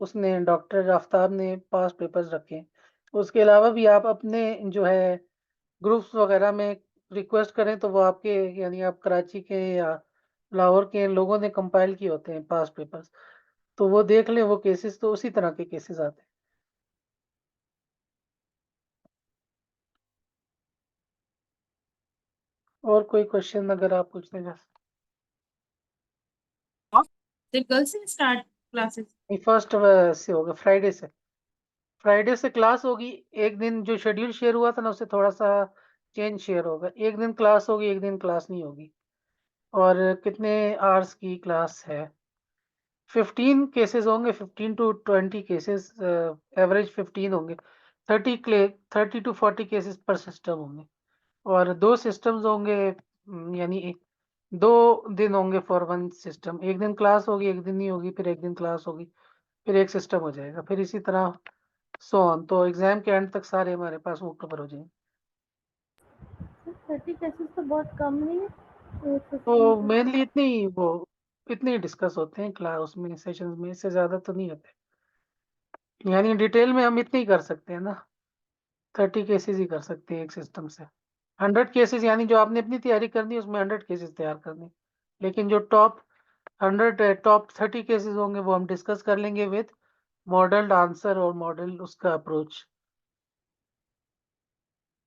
उसने डॉक्टर आफ्ताब ने पास पेपर्स रखे हैं। उसके अलावा भी आप अपने जो है ग्रुप्स वगैरह में रिक्वेस्ट करें तो वो आपके, यानी आप कराची के या लाहौर के लोगों ने कंपाइल किए होते हैं पास पेपर्स, तो वो देख लें। वो केसेस तो उसी तरह के केसेस आते हैं। और कोई क्वेश्चन अगर आप पूछने जा सकते? सर कल से स्टार्ट क्लासेस? फर्स्ट से होगा, फ्राइडे से क्लास होगी। एक दिन जो शेड्यूल शेयर हुआ था ना, उससे थोड़ा सा चेंज शेयर होगा। एक दिन क्लास होगी, एक दिन क्लास नहीं होगी। और कितने आवर्स की क्लास है? 15 केसेस होंगे, 15 टू 20 केसेस, एवरेज 15 होंगे। 30 टू 40 केसेस पर सिस्टम होंगे। और 2 सिस्टम्स होंगे, यानी 2 दिन होंगे फॉर वन सिस्टम। एक दिन क्लास होगी, एक दिन नहीं होगी, फिर एक दिन क्लास होगी, फिर एक सिस्टम हो जाएगा, फिर इसी तरह सो ऑन। तो एग्जाम के एंड तक सारे हमारे पास वो कवर हो जाएंगे। 30 केसेस तो बहुत कम नहीं है तो मेनली इतने डिस्कस होते हैं क्लास उसमें, सेशंस में, इससे ज़्यादा तो नहीं होते। यानी डिटेल में हम इतने ही कर सकते हैं ना, 30 केसेस ही कर सकते हैं एक सिस्टम से। 100 केसेस, यानी जो आपने अपनी तैयारी करनी है उसमें 100 केसेस तैयार करने, लेकिन जो टॉप 30 केसेस होंगे वो हम डिस्कस कर लेंगे विद मॉडल्ड आंसर और मॉडल उसका अप्रोच।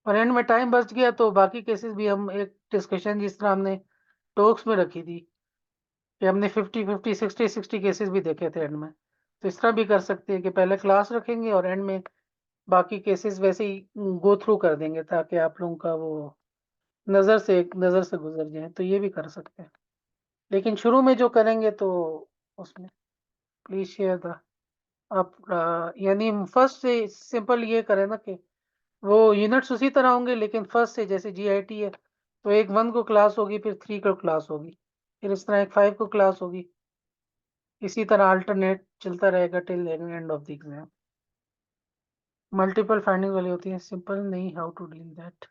और एंड में टाइम बच गया तो बाकी केसेस भी हम एक डिस्कशन जिस तरह हमने टॉक्स में रखी थी कि हमने 50 60 केसेस भी देखे थे एंड में, तो इस तरह भी कर सकते हैं कि पहले क्लास रखेंगे और एंड में बाकी केसेस वैसे ही गो थ्रू कर देंगे ताकि आप लोगों का वो नज़र से गुजर जाए, तो ये भी कर सकते हैं। लेकिन शुरू में जो करेंगे तो उसमें प्लीज शेयर द आप यानी फर्स्ट से सिंपल ये करें ना कि वो यूनिट्स उसी तरह होंगे, लेकिन फर्स्ट से जैसे जीआईटी है तो एक 1 को क्लास होगी, फिर 3 को क्लास होगी, फिर इस तरह एक 5 को क्लास होगी, इसी तरह अल्टरनेट चलता रहेगा till end of the exam. Multiple finding वाली होती है, सिंपल नहीं, how to deal that.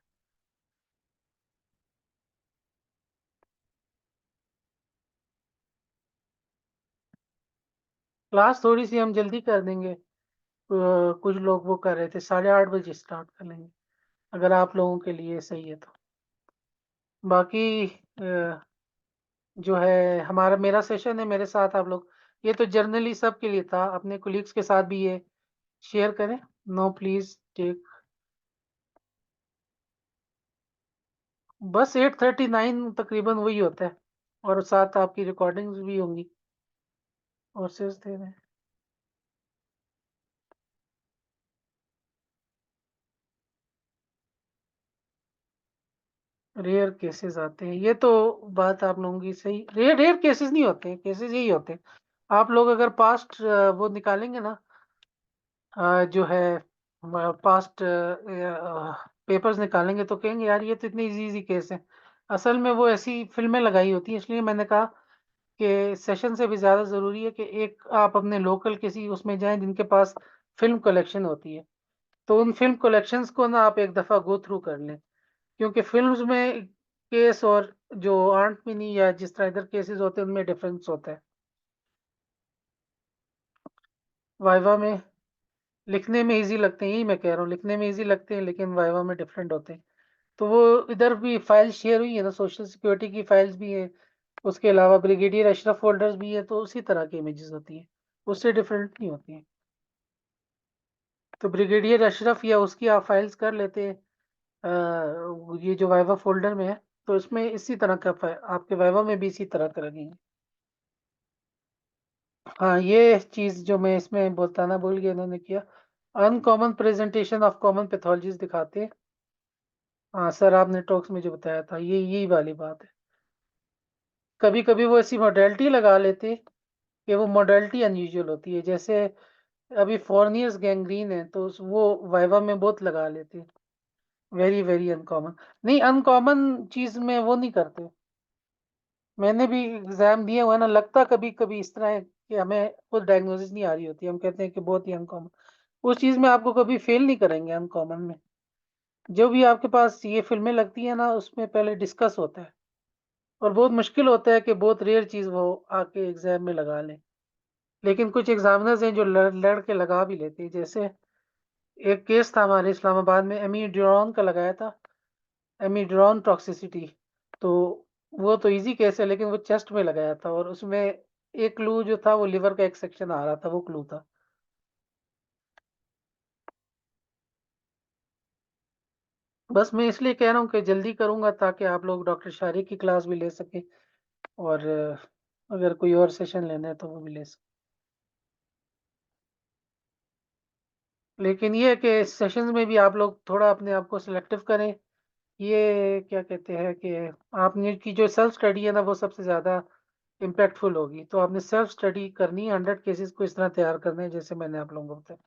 Class थोड़ी सी हम जल्दी कर देंगे, कुछ लोग वो कर रहे थे 8:30 बजे स्टार्ट कर लेंगे, अगर आप लोगों के लिए सही है तो। बाकी जो है हमारा मेरा सेशन है, मेरे साथ आप लोग, ये तो जर्नली सबके लिए था, अपने कोलीग्स के साथ भी ये शेयर करें। नो प्लीज टेक, बस 8:39 तकरीबन वही होता है, और साथ आपकी रिकॉर्डिंग्स भी होंगी और सिर्फ दे दें। रेयर केसेस आते हैं, ये तो बात आप लोगों की सही, रेयर केसेस नहीं होते हैं, केसेस यही होते हैं। आप लोग अगर पास्ट वो निकालेंगे ना, जो है पास्ट पेपर्स निकालेंगे तो कहेंगे यार ये तो इतने इजी इजी केस है। असल में वो ऐसी फिल्में लगाई होती है, इसलिए मैंने कहा कि सेशन से भी ज़्यादा ज़रूरी है कि एक आप अपने लोकल किसी उसमें जाएं जिनके पास फिल्म कलेक्शन होती है, तो उन फिल्म कलेक्शंस को ना आप एक दफ़ा गो थ्रू कर लें, क्योंकि फिल्म्स में केस और जो आंट मिनी या जिस तरह इधर केसेस होते हैं उनमें डिफरेंस होता है। वाइवा में लिखने में इजी लगते हैं, यही मैं कह रहा हूँ, लिखने में इजी लगते हैं लेकिन वाइवा में डिफरेंट होते हैं। तो वो इधर भी फाइल शेयर हुई है ना, सोशल सिक्योरिटी की फाइल्स भी हैं, उसके अलावा ब्रिगेडियर अशरफ फोल्डर्स भी है, तो उसी तरह की इमेजेस होती हैं, उससे डिफरेंट नहीं होती हैं। तो ब्रिगेडियर अशरफ या उसकी आप फाइल्स कर लेते हैं, ये जो वाइवा फोल्डर में है, तो इसमें इसी तरह का आपके वाइवा में भी इसी तरह का लगेंगे। हाँ, ये चीज़ जो मैं इसमें बताना भूल गया, इन्होंने किया uncommon presentation of common pathologies दिखाते हैं। हाँ सर, आपने टॉक्स में जो बताया था ये यही वाली बात है। कभी कभी वो ऐसी मॉडलिटी लगा लेते कि वो मॉडलिटी अनयूजुअल होती है, जैसे अभी फोरनियर्स गैंग्रीन है तो वो वाइवा में बहुत लगा लेते, वेरी वेरी अनकॉमन। नहीं, अनकॉमन चीज में वो नहीं करते, मैंने भी एग्जाम दिए हुए ना, लगता कभी कभी इस तरह है कि हमें खुद डायग्नोसिस नहीं आ रही होती, हम कहते हैं कि बहुत ही अनकॉमन, उस चीज में आपको कभी फेल नहीं करेंगे अनकॉमन में। जो भी आपके पास ये फिल्में लगती है ना उसमें पहले डिस्कस होता है, और बहुत मुश्किल होता है कि बहुत रेयर चीज वो आके एग्जाम में लगा लें, लेकिन कुछ एग्जामिनर्स हैं जो लड़ के लगा भी लेते हैं। जैसे एक केस था हमारे इस्लामाबाद में, एमीड्यूरॉन का लगाया था, एमीड्यूरॉन टॉक्सिसिटी, तो वो तो इजी केस है लेकिन वो चेस्ट में लगाया था, और उसमें एक क्लू जो था वो लिवर का एक सेक्शन आ रहा था, वो क्लू था। बस मैं इसलिए कह रहा हूँ कि जल्दी करूंगा ताकि आप लोग डॉक्टर शारी की क्लास भी ले सके, और अगर कोई और सेशन लेना है तो वो भी ले सके। लेकिन ये है कि सेशंस में भी आप लोग थोड़ा अपने आप को सिलेक्टिव करें। ये क्या कहते हैं कि आपने की जो सेल्फ स्टडी है ना वो सबसे ज़्यादा इम्पैक्टफुल होगी, तो आपने सेल्फ स्टडी करनी है, 100 केसेस को इस तरह तैयार करना है जैसे मैंने आप लोगों को बताया,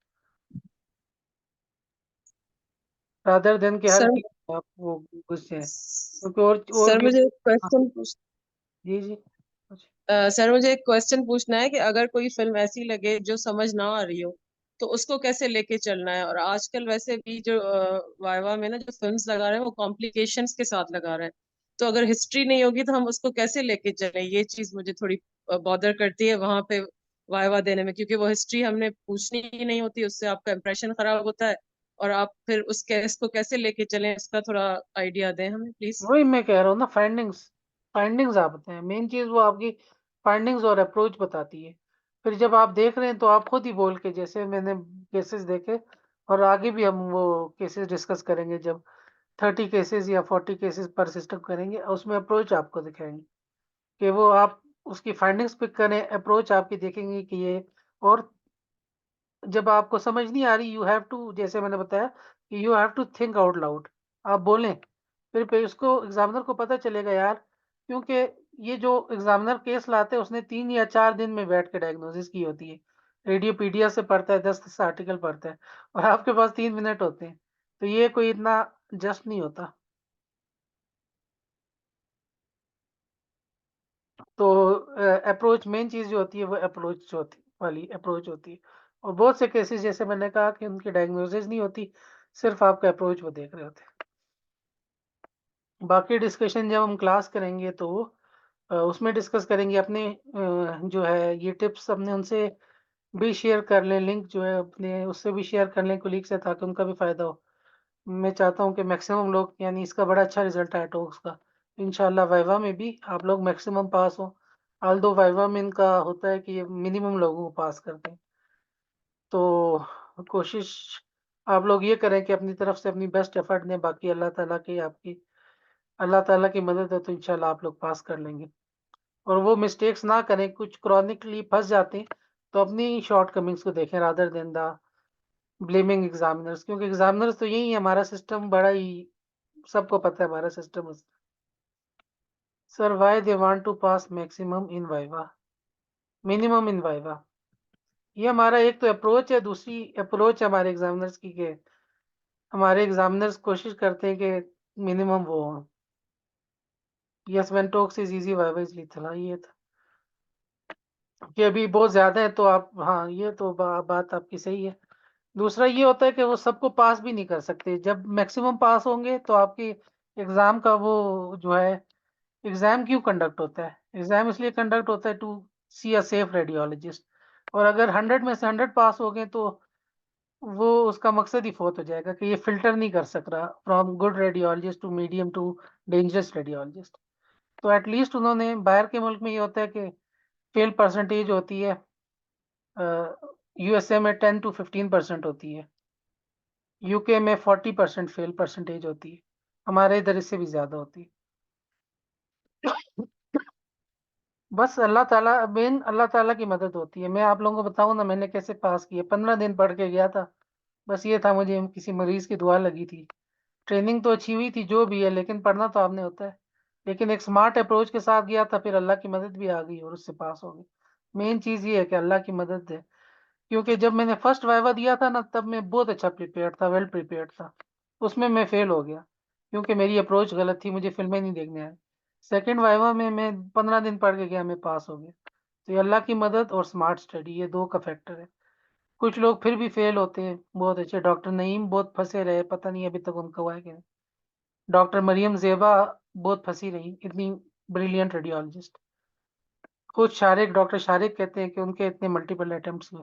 रादर देन कि हर सर चीज आप वो घुस जाए, क्योंकि और सर भी। मुझे हाँ, क्वेश्चन पूछ जी जी कुछ। सर मुझे एक क्वेश्चन पूछना है कि अगर कोई फिल्म ऐसी लगे जो समझ ना आ रही हो तो उसको कैसे लेके चलना है। और आजकल वैसे भी जो वाइवा में ना जो फिल्म्स लगा रहे हैं वो कॉम्प्लिकेशंस के साथ लगा रहे हैं, तो अगर हिस्ट्री नहीं होगी तो हम उसको कैसे लेके चलें, ये चीज मुझे थोड़ी बॉदर करती है वहां पे वाइवा देने में, क्योंकि वो हिस्ट्री हमने पूछनी ही नहीं होती, उससे आपका इंप्रेशन खराब होता है। और आप फिर उस केस को कैसे लेके चलें इसका थोड़ा आइडिया दें हमें प्लीज। वही मैं कह रहा हूँ ना, फाइंडिंग्स आप बताएं, मेन चीज वो आपकी फाइंडिंग्स और अप्रोच बताती है। फिर जब आप देख रहे हैं तो आप खुद ही बोल के, जैसे मैंने केसेस देखे, और आगे भी हम वो केसेस डिस्कस करेंगे जब 30 केसेस या 40 केसेस पर सिस्टम करेंगे, उसमें अप्रोच आपको दिखाएंगे कि वो आप उसकी फाइंडिंग्स पिक करें, अप्रोच आपकी देखेंगे कि ये। और जब आपको समझ नहीं आ रही, यू हैव टू, जैसे मैंने बताया कि you have to think out loud, आप बोलें, फिर उसको एग्जामिनर को पता चलेगा यार, क्योंकि ये जो एग्जामिनर केस लाते हैं उसने 3 या 4 दिन में बैठ के डायग्नोसिस की होती है, रेडियोपीडिया से पढ़ता है, 10 आर्टिकल पढ़ता है, और आपके पास 3 मिनट होते हैं, तो ये कोई इतना जस्ट नहीं होता। तो अप्रोच मेन चीज जो होती है वो अप्रोच होती वाली अप्रोच होती है। और बहुत से केसेस जैसे मैंने कहा कि उनकी डायग्नोसिस नहीं होती, सिर्फ आपका अप्रोच वो देख रहे होते हैं। बाकी डिस्कशन जब हम क्लास करेंगे तो उसमें डिस्कस करेंगे अपने जो है ये टिप्स अपने उनसे भी शेयर कर लें, लिंक जो है अपने उससे भी शेयर कर लें कोलीग से, ताकि उनका भी फायदा हो। मैं चाहता हूँ कि मैक्सिमम लोग, यानी इसका बड़ा अच्छा रिजल्ट आया टॉक्स का, इंशाल्लाह वाइवा में भी आप लोग मैक्सिमम पास हो। ऑल्दो वाइवा में इनका होता है कि ये मिनिमम लोगों को पास करते हैं, तो कोशिश आप लोग ये करें कि अपनी तरफ से अपनी बेस्ट एफर्ट दें। बाकी अल्लाह ताला की मदद है तो इंशाल्लाह आप लोग पास कर लेंगे। और वो मिस्टेक्स ना करें, कुछ क्रॉनिकली फंस जाते हैं, तो अपनी शॉर्ट कमिंग्स को देखें rather than the blaming examiners, क्योंकि एग्जामिनर्स तो यही है, हमारा सिस्टम बड़ा ही, सबको पता है हमारा system. Sir why they want to pass maximum in viva, minimum in viva, ये हमारा एक तो अप्रोच है, दूसरी अप्रोच है हमारे एग्जामिनर्स की कि हमारे एग्जामिनर्स कोशिश करते हैं कि मिनिमम वो हो। Yes when talks is easy viva is lethal, ये था कि अभी बहुत ज्यादा है तो आप, हाँ ये तो बात आपकी सही है। दूसरा ये होता है कि वो सबको पास भी नहीं कर सकते, जब मैक्सिमम पास होंगे तो आपकी एग्जाम का वो जो है, एग्जाम क्यों कंडक्ट होता है, एग्जाम इसलिए कंडक्ट होता है to see a safe radiologist. और अगर 100 में से 100 पास हो गए तो वो उसका मकसद ही फोत हो जाएगा कि ये फिल्टर नहीं कर सक रहा from good radiologist to medium to dangerous radiologist. तो एटलीस्ट उन्होंने, बाहर के मुल्क में ये होता है कि फेल परसेंटेज होती है, यूएसए में 10 to 15% होती है, यूके में 40% फेल परसेंटेज होती है, हमारे इधर इससे भी ज्यादा होती है। बस अल्लाह ताला की मदद होती है। मैं आप लोगों को बताऊं ना मैंने कैसे पास किया, 15 दिन पढ़ के गया था, बस ये था मुझे किसी मरीज की दुआ लगी थी। ट्रेनिंग तो अच्छी हुई थी जो भी है, लेकिन पढ़ना तो आपने होता है। लेकिन एक स्मार्ट अप्रोच के साथ गया था, फिर अल्लाह की मदद भी आ गई और उससे पास हो गई। मेन चीज ये है कि अल्लाह की मदद है, क्योंकि जब मैंने फर्स्ट वाइवा दिया था ना, तब मैं बहुत अच्छा प्रिपेयर्ड था, वेल प्रिपेयर्ड था, उसमें मैं फेल हो गया क्योंकि मेरी अप्रोच गलत थी, मुझे फिल्में नहीं देखने आई। सेकेंड वाइवा में मैं 15 दिन पढ़ के गया, मैं पास हो गया। तो ये अल्लाह की मदद और स्मार्ट स्टडी, ये दो का फैक्टर है। कुछ लोग फिर भी फेल होते हैं, बहुत अच्छे डॉक्टर नईम बहुत फंसे रहे, पता नहीं अभी तक उनका हुआ है कि नहीं। डॉक्टर मरियम जेबा बहुत फंसी रही, इतनी ब्रिलियंट रेडियोलॉजिस्ट। खुद डॉक्टर शारिक कहते हैं कि उनके इतने मल्टीपल अटेम्प्ट्स हुए।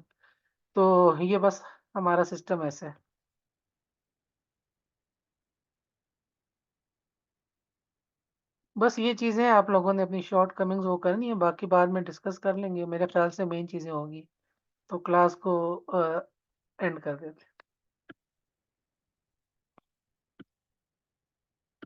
तो ये बस हमारा सिस्टम ऐसा है। बस ये चीज़ें आप लोगों ने अपनी शॉर्ट कमिंग्स वो करनी है, बाकी बाद में डिस्कस कर लेंगे, मेरे ख्याल से मेन चीज़ें होगी। तो क्लास को एंड कर देते हैं।